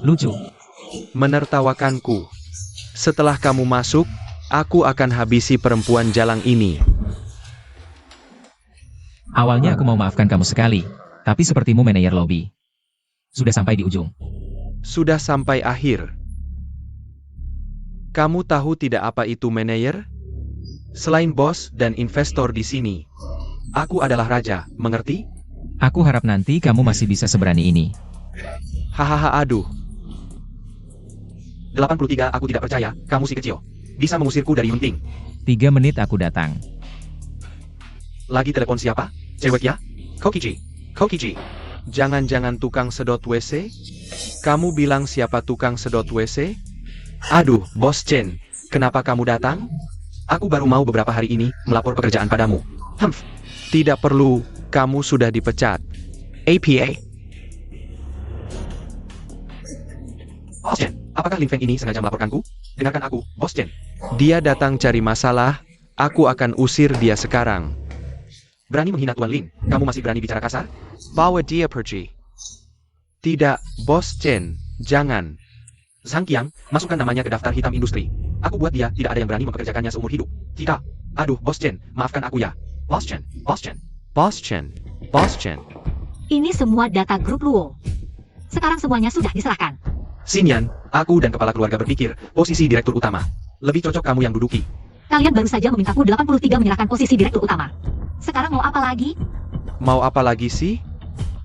Lucu. Menertawakanku. Setelah kamu masuk, aku akan habisi perempuan jalang ini. Awalnya aku mau maafkan kamu sekali, tapi sepertimu manajer lobby. Sudah sampai di ujung. Sudah sampai akhir. Kamu tahu tidak apa itu manajer? Selain bos dan investor di sini, aku adalah raja, mengerti? Aku harap nanti kamu masih bisa seberani ini. Hahaha aduh. 83 aku tidak percaya, kamu si kecil. Bisa mengusirku dari Yunting. 3 menit aku datang. Lagi telepon siapa? Cewek ya? Kokiji. Kokiji. Jangan-jangan tukang sedot WC? Kamu bilang siapa tukang sedot WC? Aduh, Bos Chen. Kenapa kamu datang? Aku baru mau beberapa hari ini melapor pekerjaan padamu. Humph. Tidak perlu, kamu sudah dipecat. APA. Bos Chen, apakah Lin Feng ini sengaja melaporkanku? Dengarkan aku, Bos Chen. Dia datang cari masalah, aku akan usir dia sekarang. Berani menghina Tuan Lin, kamu masih berani bicara kasar? Bawa dia pergi. Tidak, Bos Chen, jangan. Zhang Qiang, masukkan namanya ke daftar hitam industri. Aku buat dia, tidak ada yang berani mempekerjakannya seumur hidup. Tidak. Aduh, Bos Chen, maafkan aku ya. Bos Chen, Bos Chen. Bos Chen, Bos Chen. Ini semua data grup Luo. Sekarang semuanya sudah diserahkan. Xinyan, aku dan kepala keluarga berpikir, posisi direktur utama. Lebih cocok kamu yang duduki. Kalian baru saja memintaku 83 menyerahkan posisi direktur utama. Sekarang mau apa lagi? Mau apa lagi sih?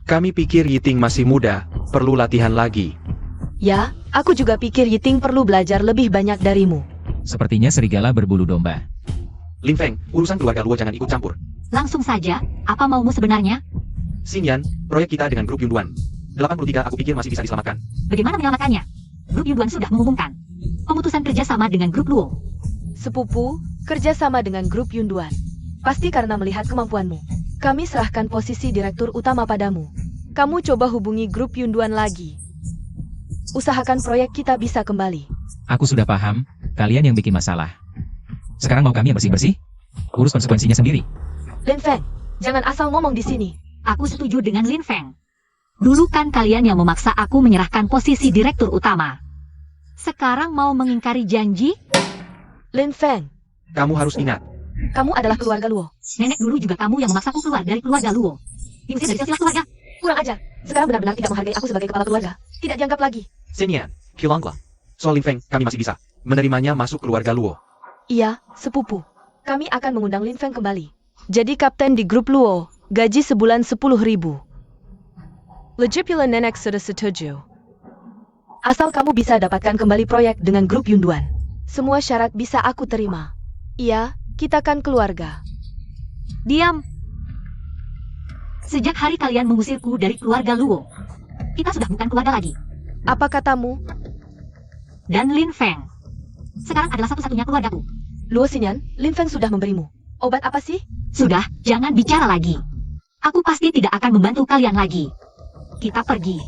Kami pikir Yiting masih muda, perlu latihan lagi. Ya, aku juga pikir Yiting perlu belajar lebih banyak darimu. Sepertinya serigala berbulu domba. Lin Feng, urusan keluarga Luo jangan ikut campur. Langsung saja, apa maumu sebenarnya? Xinyan, proyek kita dengan grup Yunduan. 83 aku pikir masih bisa diselamatkan. Bagaimana menyelamatkannya? Grup Yuduan sudah mengumumkan pemutusan kerjasama dengan grup Luo. Sepupu, kerjasama dengan grup Yunduan. Pasti karena melihat kemampuanmu. Kami serahkan posisi direktur utama padamu. Kamu coba hubungi grup Yunduan lagi. Usahakan proyek kita bisa kembali. Aku sudah paham, kalian yang bikin masalah. Sekarang mau kami yang bersih-bersih? Urus konsekuensinya sendiri. Lin Feng, jangan asal ngomong di sini. Aku setuju dengan Lin Feng. Dulu kan kalian yang memaksa aku menyerahkan posisi direktur utama. Sekarang mau mengingkari janji? Lin Feng, Kamu harus ingat, kamu adalah keluarga Luo. Nenek dulu juga kamu yang memaksaku keluar dari keluarga Luo. Diusir dari silsilah keluarga. Kurang ajar. Sekarang benar-benar tidak menghargai aku sebagai kepala keluarga. Tidak dianggap lagi. Senian, Kilongla. Soal Lin Feng, kami masih bisa menerimanya masuk keluarga Luo. Iya, sepupu. Kami akan mengundang Lin Feng kembali. Jadi kapten di grup Luo, gaji sebulan 10.000. Lejipula nenek sudah setuju. Asal kamu bisa dapatkan kembali proyek dengan grup Yunduan. Semua syarat bisa aku terima. Iya, kita kan keluarga. Diam. Sejak hari kalian mengusirku dari keluarga Luo, kita sudah bukan keluarga lagi. Apa katamu? Dan Lin Feng sekarang adalah satu-satunya keluargaku. Luo Xinyan, Lin Feng sudah memberimu. Obat apa sih? Sudah, jangan bicara lagi. Aku pasti tidak akan membantu kalian lagi. Kita pergi.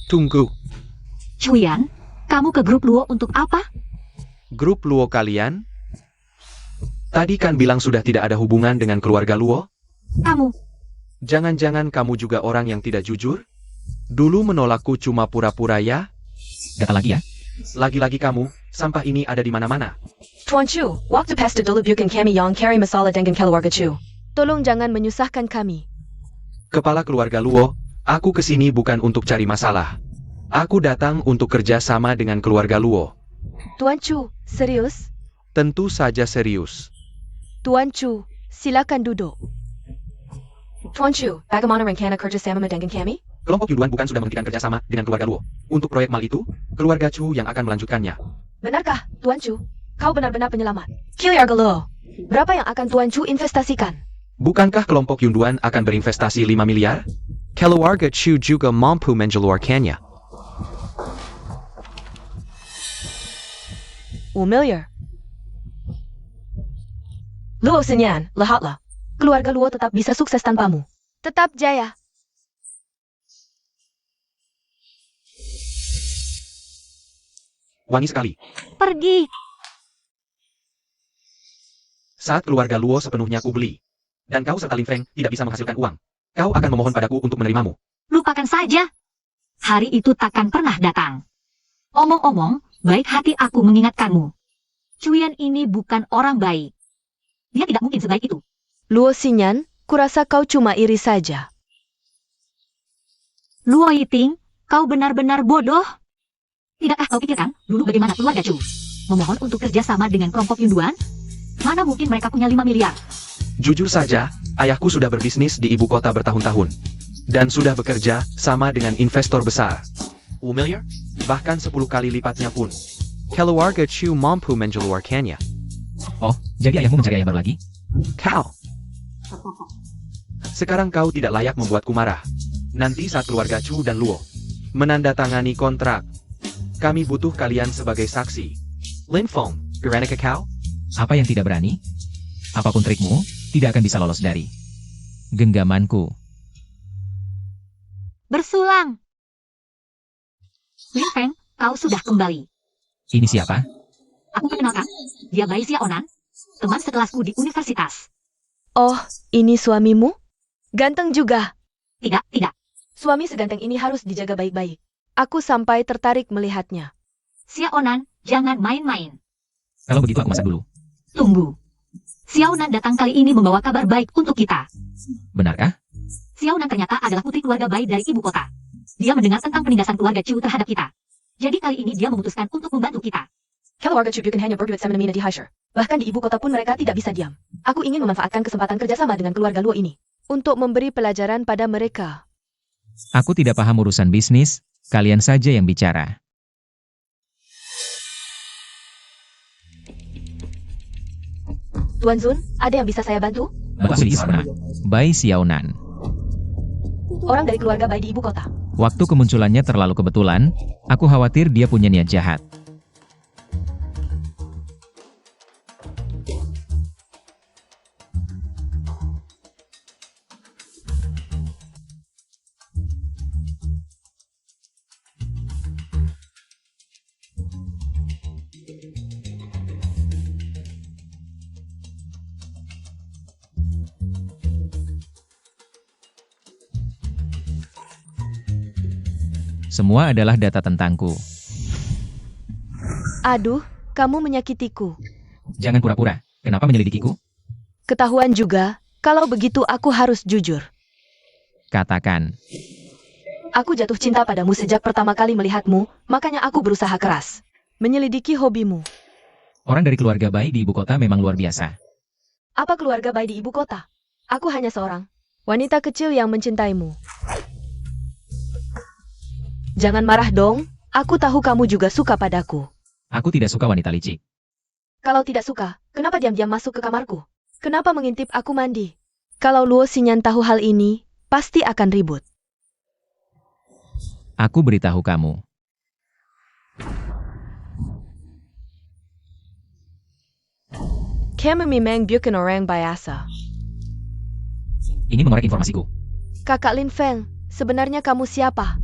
Tunggu. Chuyan, kamu ke grup Luo untuk apa? Grup Luo kalian? Tadi kan bilang sudah tidak ada hubungan dengan keluarga Luo? Kamu, Jangan-jangan kamu juga orang yang tidak jujur? Dulu menolakku cuma pura-pura ya? Gatal lagi ya? Lagi-lagi kamu, sampah ini ada di mana-mana. Tuan Chu, waktu pesta dulu bukan kami yang carry masalah dengan keluarga Chu. Tolong jangan menyusahkan kami. Kepala keluarga Luo, aku kesini bukan untuk cari masalah. Aku datang untuk kerja sama dengan keluarga Luo. Tuan Chu, serius? Tentu saja serius. Tuan Chu, silakan duduk. Tuan Chu, bagaimana rencana kerja sama dengan kami? Kelompok Yunduan bukan sudah menghentikan kerjasama dengan keluarga Luo. Untuk proyek mal itu, keluarga Chu yang akan melanjutkannya. Benarkah, Tuan Chu? Kau benar-benar penyelamat. Keluarga Luo, berapa yang akan Tuan Chu investasikan? Bukankah kelompok Yunduan akan berinvestasi 5 miliar? Keluarga Chu juga mampu mengeluarkannya. 5 miliar. Luo Xinyan, lihatlah. Keluarga Luo tetap bisa sukses tanpamu. Tetap jaya. Wangi sekali. pergi. Saat keluarga Luo sepenuhnya kubeli, dan kau serta Lin Feng tidak bisa menghasilkan uang, kau akan memohon padaku untuk menerimamu. Lupakan saja. Hari itu takkan pernah datang. Omong-omong, baik hati aku mengingatkanmu. Chuyan ini bukan orang baik. Dia tidak mungkin sebaik itu. Luo Xinyan, kurasa kau cuma iri saja. Luo Yiting, kau benar-benar bodoh. Tidakkah kau pikirkan dulu bagaimana keluarga Chu memohon untuk kerjasama dengan kelompok Yunduan? Mana mungkin mereka punya 5 miliar? Jujur saja, ayahku sudah berbisnis di ibu kota bertahun-tahun. Dan sudah bekerja sama dengan investor besar. 1 miliar? Bahkan 10 kali lipatnya pun. Keluarga Chu mampu mengeluarkannya. Oh, jadi ayahmu mencari ayah baru lagi? Kau! Sekarang kau tidak layak membuatku marah. Nanti saat keluarga Chu dan Luo menandatangani kontrak, kami butuh kalian sebagai saksi. Lin Feng, berani ke kau? Apa yang tidak berani? Apapun trikmu, tidak akan bisa lolos dari genggamanku. Bersulang. Lin Feng, kau sudah kembali. Ini siapa? Aku perkenalkan, dia Bai Xiaonan, teman sekelasku di universitas. Oh, ini suamimu? Ganteng juga. Tidak, tidak. Suami seganteng ini harus dijaga baik-baik. Aku sampai tertarik melihatnya. Xiaonan, jangan main-main. Kalau begitu aku masak dulu. Tunggu. Xiaonan datang kali ini membawa kabar baik untuk kita. Benarkah? Xiaonan ternyata adalah putri keluarga baik dari ibu kota. Dia mendengar tentang penindasan keluarga Chu terhadap kita. Jadi kali ini dia memutuskan untuk membantu kita. Keluarga Chu bukan hanya berduit sama Mina di Haishar. Bahkan di ibu kota pun mereka tidak bisa diam. Aku ingin memanfaatkan kesempatan kerjasama dengan keluarga Luo ini. Untuk memberi pelajaran pada mereka. Aku tidak paham urusan bisnis, kalian saja yang bicara. Tuan Zun, ada yang bisa saya bantu? Bai Xiaonan. Orang dari keluarga Bai di ibu kota. Waktu kemunculannya terlalu kebetulan, aku khawatir dia punya niat jahat. Semua adalah data tentangku. Aduh, kamu menyakitiku. Jangan pura-pura. Kenapa menyelidikiku? Ketahuan juga, kalau begitu aku harus jujur. Katakan. Aku jatuh cinta padamu sejak pertama kali melihatmu, makanya aku berusaha keras menyelidiki hobimu. Orang dari keluarga baik di ibu kota memang luar biasa. Apa keluarga baik di ibu kota? Aku hanya seorang wanita kecil yang mencintaimu. Jangan marah dong, aku tahu kamu juga suka padaku. Aku tidak suka wanita licik. Kalau tidak suka, kenapa diam-diam masuk ke kamarku? Kenapa mengintip aku mandi? Kalau Luo Xinyan tahu hal ini, pasti akan ribut. Aku beritahu kamu. Kamu memang bukan orang biasa. Ini mengorek informasiku. Kakak Lin Feng, sebenarnya kamu siapa?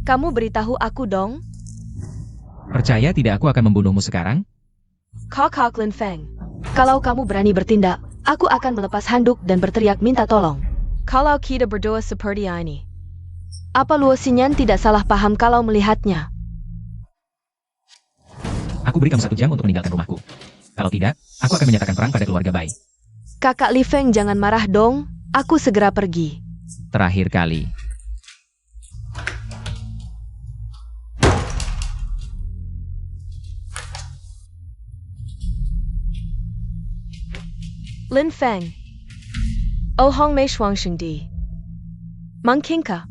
Kamu beritahu aku dong. Percaya tidak aku akan membunuhmu sekarang? Kakak Lin Feng, kalau kamu berani bertindak, aku akan melepas handuk dan berteriak minta tolong. Kalau kita berdoa seperti ini. Apa Luo Xinyan tidak salah paham kalau melihatnya? Aku beri kamu 1 jam untuk meninggalkan rumahku. Kalau tidak, aku akan menyatakan perang pada keluarga Bai. Kakak Li Feng jangan marah dong, aku segera pergi. Terakhir kali. Lin Feng. Oh Hong Mei Shuang Di. Mungkinkah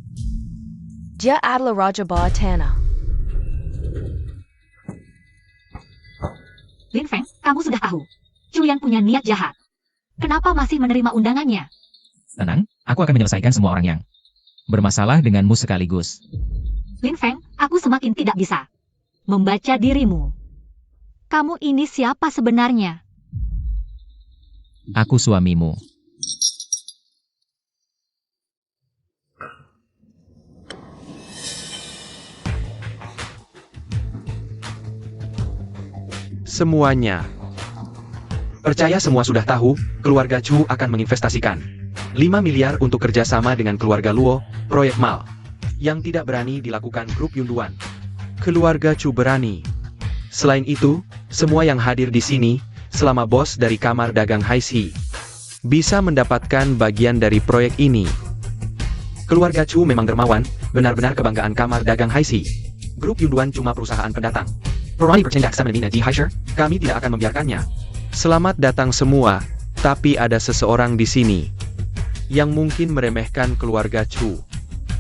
dia adalah Raja Bawah Tanah? Lin Feng, kamu sudah tahu. Chuyan punya niat jahat. Kenapa masih menerima undangannya? Tenang, aku akan menyelesaikan semua orang yang bermasalah denganmu sekaligus. Lin Feng, aku semakin tidak bisa membaca dirimu. Kamu ini siapa sebenarnya? Aku suamimu. Semuanya. Percaya semua sudah tahu, keluarga Chu akan menginvestasikan 5 miliar untuk kerjasama dengan keluarga Luo, proyek mal. Yang tidak berani dilakukan grup Yunduan. Keluarga Chu berani. Selain itu, semua yang hadir di sini, selama bos dari kamar dagang Haixi, bisa mendapatkan bagian dari proyek ini. Keluarga Chu memang dermawan, benar-benar kebanggaan kamar dagang Haixi. Grup Yunduan cuma perusahaan pendatang. Perani bertindak semena-mena di Haisher, kami tidak akan membiarkannya. Selamat datang semua, tapi ada seseorang di sini yang mungkin meremehkan keluarga Chu.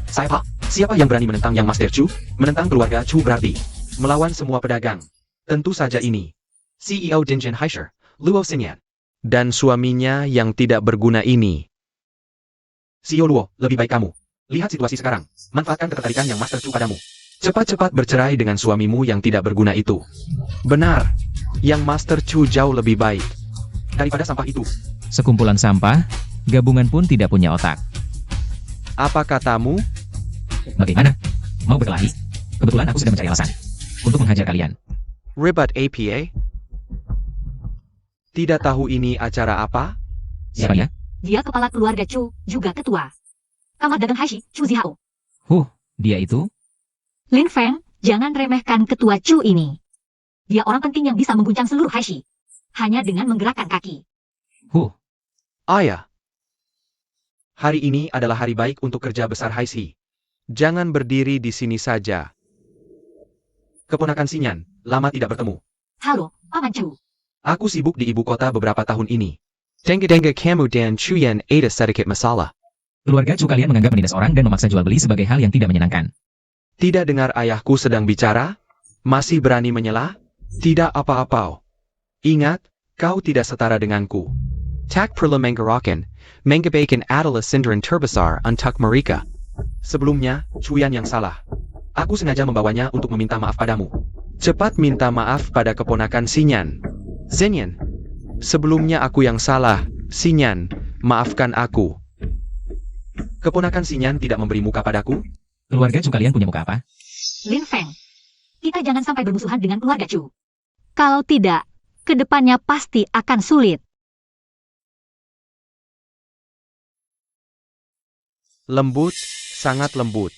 Saya Pak, siapa yang berani menentang Yang Master Chu? Menentang keluarga Chu berarti melawan semua pedagang. Tentu saja ini. CEO Dinjin Haisher, Luo Xinyan. Dan suaminya yang tidak berguna ini. CEO Luo, lebih baik kamu. Lihat situasi sekarang, manfaatkan ketertarikan Yang Master Chu padamu. Cepat-cepat bercerai dengan suamimu yang tidak berguna itu. Benar, Yang Master Chu jauh lebih baik daripada sampah itu. Sekumpulan sampah, gabungan pun tidak punya otak. Apa katamu? Bagaimana? Mau berkelahi? Kebetulan aku sedang mencari alasan untuk menghajar kalian. Ribut APA? Tidak tahu ini acara apa? Siapa ya? Dia kepala keluarga Chu, juga ketua kamar dagang Haixi, Chu Zihao. Dia itu? Lin Feng, jangan remehkan ketua Chu ini. Dia orang penting yang bisa mengguncang seluruh Haixi. Hanya dengan menggerakkan kaki. Ayah, Hari ini adalah hari baik untuk kerja besar Haixi. jangan berdiri di sini saja. Keponakan Xinyan, lama tidak bertemu. Halo, Paman Chu. Aku sibuk di ibu kota beberapa tahun ini. Denga kamu dan Chuyan ada sedikit masalah. Keluarga Chu kalian menganggap menindas orang dan memaksa jual beli sebagai hal yang tidak menyenangkan. Tidak dengar ayahku sedang bicara? Masih berani menyela? Tidak apa-apa. Ingat, kau tidak setara denganku. Tak perlu menggerakan, menggabaikan adalah sindiran terbesar untuk mereka. Sebelumnya, Chuyan yang salah. Aku sengaja membawanya untuk meminta maaf padamu. Cepat minta maaf pada keponakan Xinyan. Xinyan, sebelumnya aku yang salah. Xinyan, maafkan aku. Keponakan Xinyan tidak memberi muka padaku? Keluarga Chu kalian punya muka apa? Lin Feng, kita jangan sampai bermusuhan dengan keluarga Chu. Kalau tidak, kedepannya pasti akan sulit. Lembut, sangat lembut.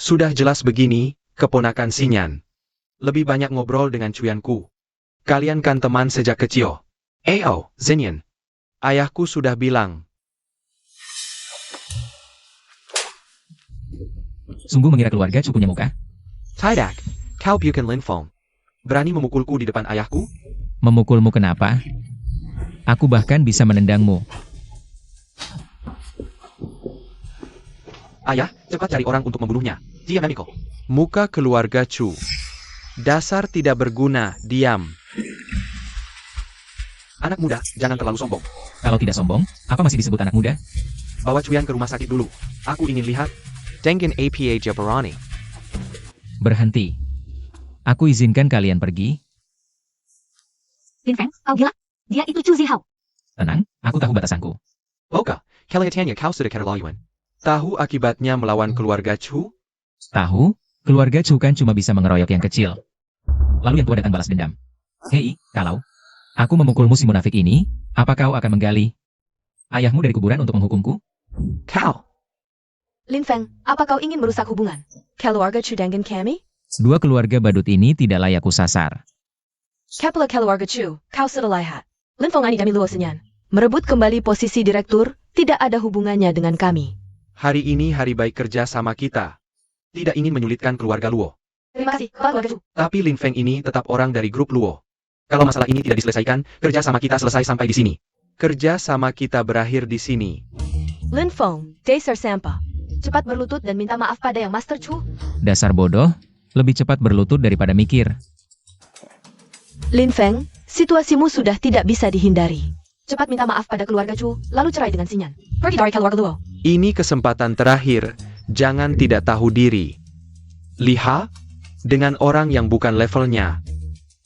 Sudah jelas begini, keponakan Xinyan. Lebih banyak ngobrol dengan cuyanku. Kalian kan teman sejak kecil. Xinyan. Ayahku sudah bilang. Sungguh mengira keluarga Chu punya muka? Tidak, kau bukan Lin Feng. Berani memukulku di depan ayahku? Memukulmu kenapa? Aku bahkan bisa menendangmu. Ayah, cepat cari orang untuk membunuhnya. Dia Maniko. Muka keluarga Chu. Dasar tidak berguna, diam. Anak muda, jangan terlalu sombong. Kalau tidak sombong, apa masih disebut anak muda? Bawa Cuyan ke rumah sakit dulu. Aku ingin lihat. Dengan apa Jabarani. Berhenti. Aku izinkan kalian pergi. Lin Feng, kau gila? Dia itu Chu Zihao. Tenang, aku tahu batasanku. Oka, Kelihatannya kau sudah keterlaluan. Tahu akibatnya melawan keluarga Chu? Tahu, keluarga Chu kan cuma bisa mengeroyok yang kecil. Lalu yang tua datang balas dendam. Hei, kalau aku memukulmu si munafik ini, apa kau akan menggali ayahmu dari kuburan untuk menghukumku? Kau. Lin Feng, apa kau ingin merusak hubungan keluarga Chu dengan kami? Dua keluarga badut ini tidak layak kusasar. Kepala keluarga Chu, kau sudah lihat. Lin Feng ini kami Luo Xinyan. Merebut kembali posisi direktur, tidak ada hubungannya dengan kami. Hari ini hari baik kerja sama kita. tidak ingin menyulitkan keluarga Luo. Terima kasih, Kepala keluarga Chu. Tapi Lin Feng ini tetap orang dari grup Luo. Kalau masalah ini tidak diselesaikan, kerja sama kita selesai sampai di sini. Kerja sama kita berakhir di sini. Lin Feng, Dasar Sampa. Cepat berlutut dan minta maaf pada yang Master Chu. Dasar bodoh, lebih cepat berlutut daripada mikir. Lin Feng, situasimu sudah tidak bisa dihindari. Cepat minta maaf pada keluarga Chu, lalu cerai dengan Xinyan. Pergi dari keluarga Luo. Ini kesempatan terakhir, jangan tidak tahu diri. Lihat, dengan orang yang bukan levelnya.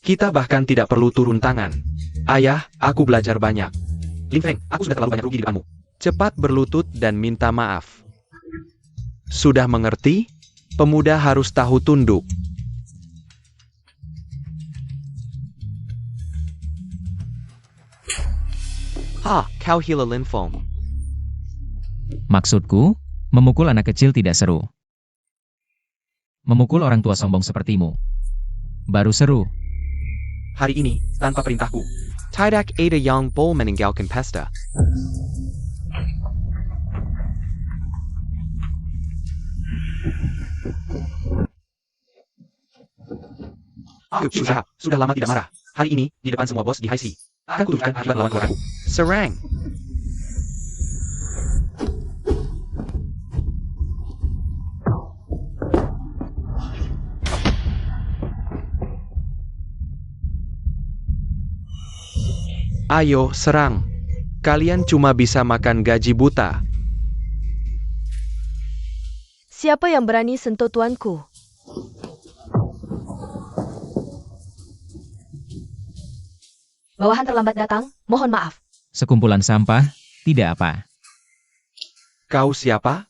Kita bahkan tidak perlu turun tangan. Ayah, aku belajar banyak. Lin Feng, aku sudah terlalu banyak rugi di depanmu. Cepat berlutut dan minta maaf. Sudah mengerti? Pemuda harus tahu tunduk. Kau hila Lin Feng. Maksudku, memukul anak kecil tidak seru. Memukul orang tua sombong sepertimu baru seru. Hari ini, tanpa perintahku. Tidak ada yang boleh meninggalkan pesta. Sudah lama tidak marah. Hari ini, di depan semua bos di Haisi, akan kutujukan akibat lawan keluargaku. Serang. Ayo, serang. Kalian cuma bisa makan gaji buta. Siapa yang berani sentuh tuanku? Bawahan terlambat datang, mohon maaf. Sekumpulan sampah, tidak apa. Kau siapa?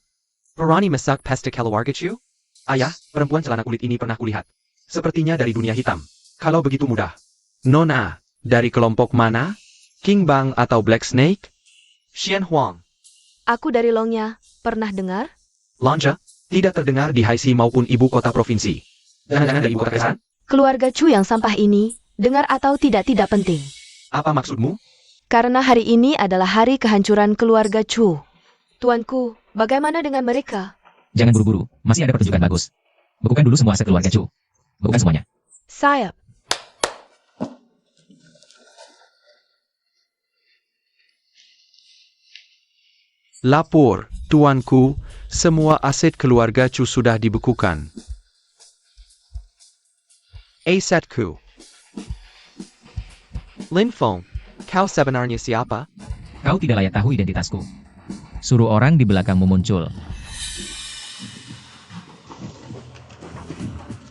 Berani masak pesta keluarga Chu? Ayah, perempuan celana kulit ini pernah kulihat. Sepertinya dari dunia hitam. Kalau begitu mudah. Nona, dari kelompok mana? King Bang atau Black Snake? Xian Huang. Aku dari Longya, pernah dengar? Lonja, tidak terdengar di Haisi maupun ibu kota provinsi. Jangan-jangan dari ibu kota Kesan? Keluarga Chu yang sampah ini, dengar atau tidak penting. Apa maksudmu? Karena hari ini adalah hari kehancuran keluarga Chu. Tuanku, bagaimana dengan mereka? Jangan buru-buru, masih ada pertunjukan bagus. Bekukan dulu semua aset keluarga Chu. Bekukan semuanya. Sayap. Lapor, tuanku, semua aset keluarga Chu sudah dibekukan. Asetku. Lin Feng, kau sebenarnya siapa? Kau tidak layak tahu identitasku. Suruh orang di belakangmu muncul.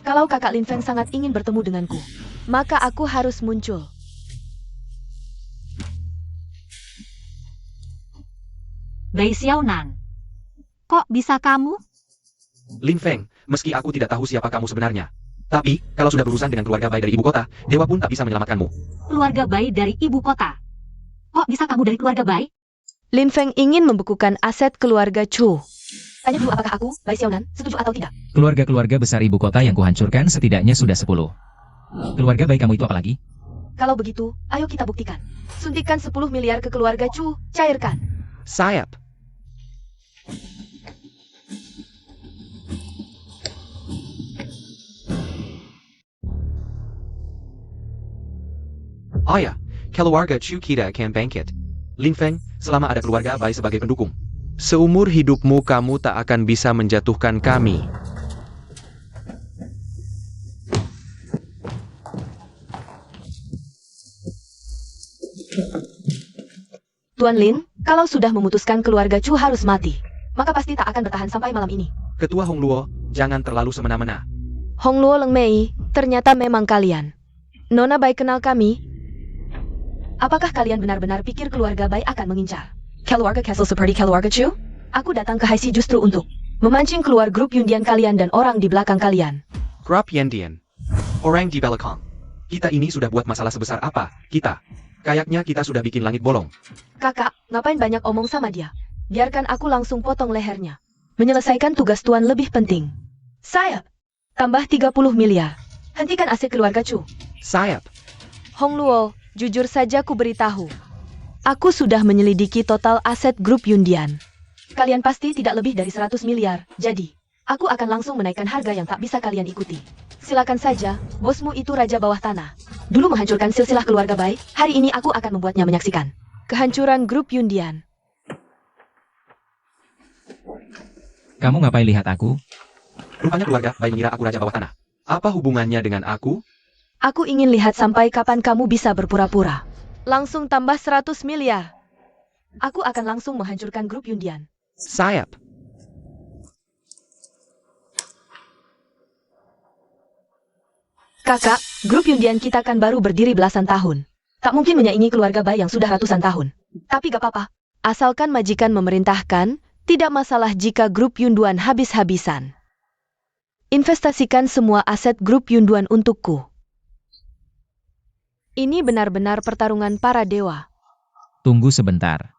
Kalau kakak Lin Feng sangat ingin bertemu denganku, maka aku harus muncul. Bai Xiaonan. Kok bisa kamu? Lin Feng, meski aku tidak tahu siapa kamu sebenarnya. Tapi, kalau sudah berurusan dengan keluarga baik dari ibu kota, dewa pun tak bisa menyelamatkanmu. Keluarga baik dari ibu kota. Kok bisa kamu dari keluarga baik? Lin Feng ingin membekukan aset keluarga Chu. Tanya dulu apakah aku, Bai Xiaonan, setuju atau tidak. Keluarga-keluarga besar ibu kota yang kuhancurkan setidaknya sudah 10. Keluarga baik kamu itu apa lagi? Kalau begitu, ayo kita buktikan. Suntikan 10 miliar ke keluarga Chu, cairkan. Siap. Oh ya, keluarga Chu kita akan bangkit. Lin Feng, selama ada keluarga Bai sebagai pendukung. Seumur hidupmu kamu tak akan bisa menjatuhkan kami. Tuan Lin, kalau sudah memutuskan keluarga Chu harus mati, maka pasti tak akan bertahan sampai malam ini. Ketua Hong Luo, jangan terlalu semena-mena. Hong Luo Leng Mei, ternyata memang kalian. Nona Bai kenal kami. Apakah kalian benar-benar pikir keluarga Bai akan mengincar keluarga Castle seperti keluarga Chu? Aku datang ke Haixi justru untuk memancing keluar grup Yundian kalian dan orang di belakang kalian. Grup Yandian. Orang di belakang. Kita ini sudah buat masalah sebesar apa? Kita. Kayaknya kita sudah bikin langit bolong. Kakak, ngapain banyak omong sama dia? Biarkan aku langsung potong lehernya. Menyelesaikan tugas tuan lebih penting. Saya. Tambah 30 miliar. Hentikan aset keluarga Chu. Siap. Hong Luo, jujur saja ku beritahu. Aku sudah menyelidiki total aset grup Yundian. Kalian pasti tidak lebih dari 100 miliar, jadi aku akan langsung menaikkan harga yang tak bisa kalian ikuti. Silakan saja, bosmu itu raja bawah tanah. Dulu menghancurkan silsilah keluarga Bai, hari ini aku akan membuatnya menyaksikan kehancuran grup Yundian. Kamu ngapain lihat aku? Rupanya keluarga Bai mengira aku raja bawah tanah. Apa hubungannya dengan aku? Aku ingin lihat sampai kapan kamu bisa berpura-pura. Langsung tambah 100 miliar. Aku akan langsung menghancurkan grup Yundian. Siap. Kakak, grup Yundian kita kan baru berdiri belasan tahun. Tak mungkin menyaingi keluarga Bai yang sudah ratusan tahun. Tapi gak apa-apa. Asalkan majikan memerintahkan, tidak masalah jika grup Yunduan habis-habisan. Investasikan semua aset grup Yunduan untukku. Ini benar-benar pertarungan para dewa. Tunggu sebentar.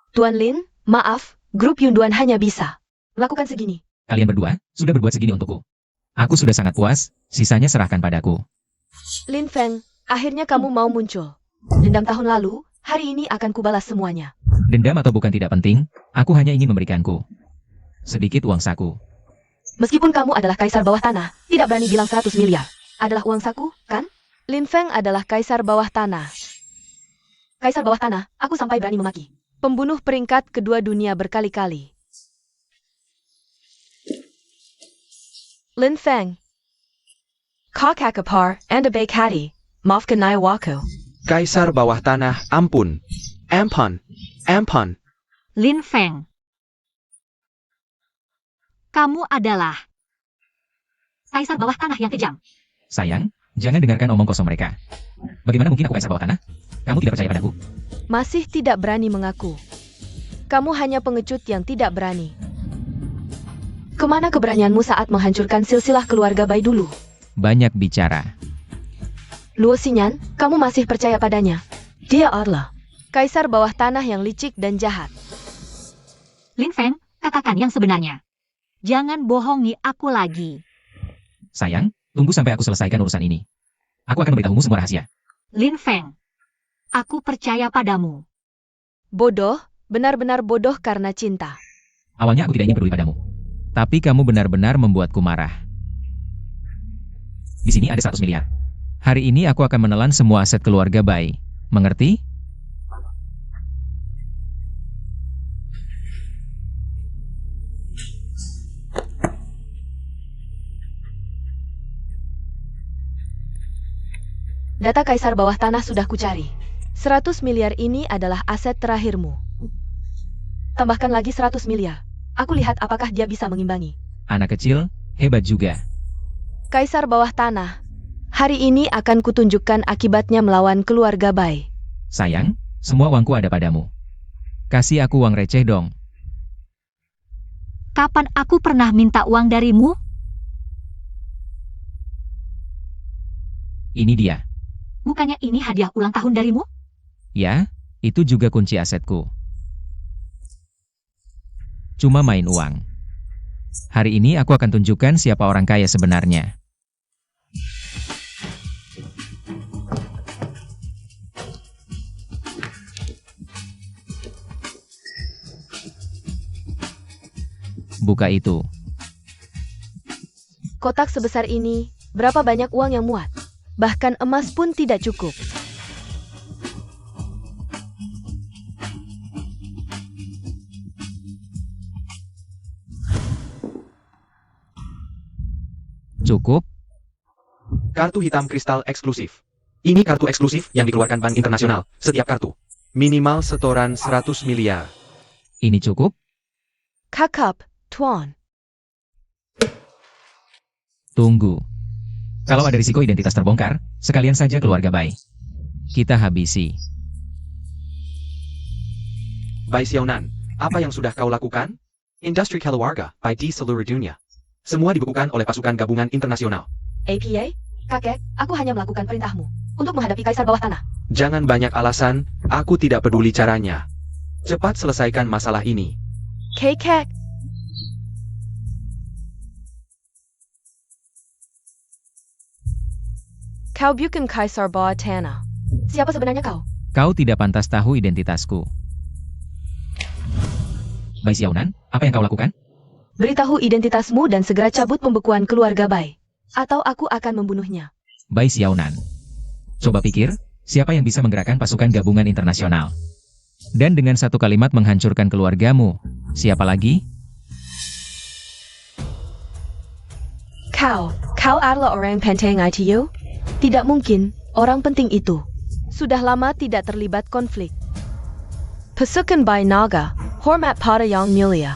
Tuan Lin, maaf, grup Yunduan hanya bisa lakukan segini. Kalian berdua sudah berbuat segini untukku. Aku sudah sangat puas, sisanya serahkan padaku. Lin Feng, akhirnya kamu mau muncul. Dendam tahun lalu, hari ini akan kubalas semuanya. Dendam atau bukan tidak penting, aku hanya ingin memberikanku sedikit uang saku. Meskipun kamu adalah kaisar bawah tanah, tidak berani bilang 100 miliar. Adalah uang saku, kan? Lin Feng adalah kaisar bawah tanah. Kaisar bawah tanah, aku sampai berani memaki. Pembunuh peringkat kedua dunia berkali-kali. Lin Feng. Kakakapar, Anda baik hati. Maafkan Nai Wako. Kaisar bawah tanah, ampun. Ampun. Ampun. Lin Feng. Kamu adalah kaisar bawah tanah yang kejam. Sayang, jangan dengarkan omong kosong mereka. Bagaimana mungkin aku kaisar bawah tanah? Kamu tidak percaya padaku? Masih tidak berani mengaku. Kamu hanya pengecut yang tidak berani. Kemana keberanianmu saat menghancurkan silsilah keluarga Bai dulu? Banyak bicara. Luo Xinyan, kamu masih percaya padanya? Dia adalah kaisar bawah tanah yang licik dan jahat. Lin Feng, katakan yang sebenarnya. Jangan bohongi aku lagi. Sayang, tunggu sampai aku selesaikan urusan ini. Aku akan memberitahumu semua rahasia. Lin Feng, aku percaya padamu. Bodoh, benar-benar bodoh karena cinta. Awalnya aku tidak ingin peduli padamu. Tapi kamu benar-benar membuatku marah. Di sini ada 100 miliar. Hari ini aku akan menelan semua aset keluarga Bai. Mengerti? Data kaisar bawah tanah sudah kucari. 100 miliar ini adalah aset terakhirmu. Tambahkan lagi 100 miliar. Aku lihat apakah dia bisa mengimbangi. Anak kecil, hebat juga. Kaisar bawah tanah. Hari ini akan kutunjukkan akibatnya melawan keluarga Bai. Sayang, semua uangku ada padamu. Kasih aku uang receh dong. Kapan aku pernah minta uang darimu? Ini dia. Bukannya ini hadiah ulang tahun darimu? Ya, itu juga kunci asetku. Cuma main uang. Hari ini aku akan tunjukkan siapa orang kaya sebenarnya. Buka itu. Kotak sebesar ini, berapa banyak uang yang muat? Bahkan emas pun tidak cukup. Cukup? Kartu hitam kristal eksklusif. Ini kartu eksklusif yang dikeluarkan Bank Internasional. Setiap kartu. Minimal setoran 100 miliar. Ini cukup? Kakap, Tuan. Tunggu. Kalau ada risiko identitas terbongkar, sekalian saja keluarga Bai. Kita habisi. Bai Xiaonan, apa yang sudah kau lakukan? Industri keluarga, by di seluruh dunia. Semua dibekukan oleh pasukan gabungan internasional. APA, kakek, aku hanya melakukan perintahmu untuk menghadapi kaisar bawah tanah. Jangan banyak alasan, aku tidak peduli caranya. Cepat selesaikan masalah ini. Kakek. Kau bukan kaisar bawah tanah. Siapa sebenarnya kau? Kau tidak pantas tahu identitasku. Bai Xiaonan, apa yang kau lakukan? Beritahu identitasmu dan segera cabut pembekuan keluarga Bai. Atau aku akan membunuhnya. Bai Xiaonan. Coba pikir, siapa yang bisa menggerakkan pasukan gabungan internasional? Dan dengan satu kalimat menghancurkan keluargamu, siapa lagi? Kau adalah orang penting ITU? Tidak mungkin, orang penting itu. Sudah lama tidak terlibat konflik. Pasukan Bai Naga, hormat pada yang mulia.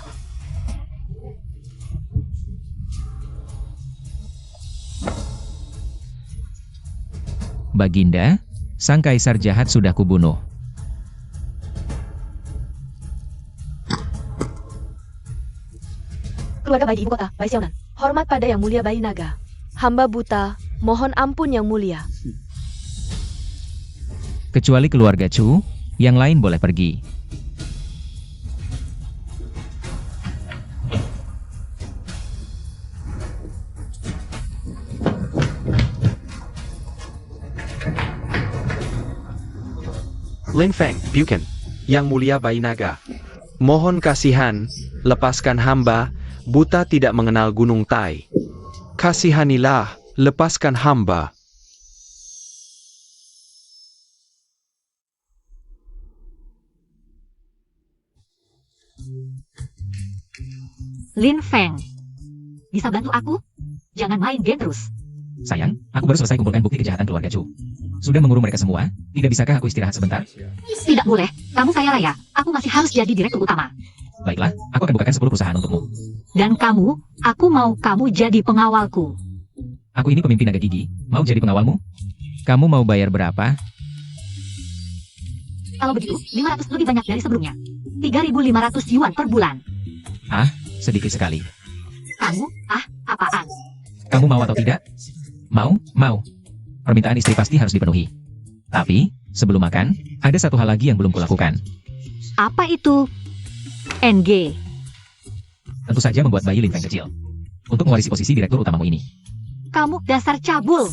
Baginda, sang kaisar jahat sudah kubunuh. Keluarga Bai di ibu kota, Bai Xiaonan. Hormat pada yang mulia Bai Naga. Hamba buta, mohon ampun yang mulia. Kecuali keluarga Chu, yang lain boleh pergi. Lin Feng, Bukan. Yang mulia Bai Naga. Mohon kasihan, lepaskan hamba, buta tidak mengenal Gunung Tai. Kasihanilah, lepaskan hamba. Lin Feng, bisa bantu aku? Jangan main game terus. Sayang, aku baru selesai kumpulkan bukti kejahatan keluarga Chu. Sudah mengurung mereka semua, tidak bisakah aku istirahat sebentar? Tidak boleh, kamu kaya raya. Aku masih harus jadi direktur utama. Baiklah, aku akan bukakan 10 perusahaan untukmu. Dan kamu, aku mau kamu jadi pengawalku. Aku ini pemimpin naga gigi, mau jadi pengawalmu? Kamu mau bayar berapa? Kalau begitu, 500 lebih banyak dari sebelumnya. 3.500 yuan per bulan. Ah, sedikit sekali. Kamu, apaan? Kamu mau atau tidak? Mau. Permintaan istri pasti harus dipenuhi. Tapi, sebelum makan, ada satu hal lagi yang belum kulakukan. Apa itu? NG. Tentu saja membuat bayi Lin Feng kecil. Untuk mewarisi posisi direktur utamamu ini. Kamu dasar cabul.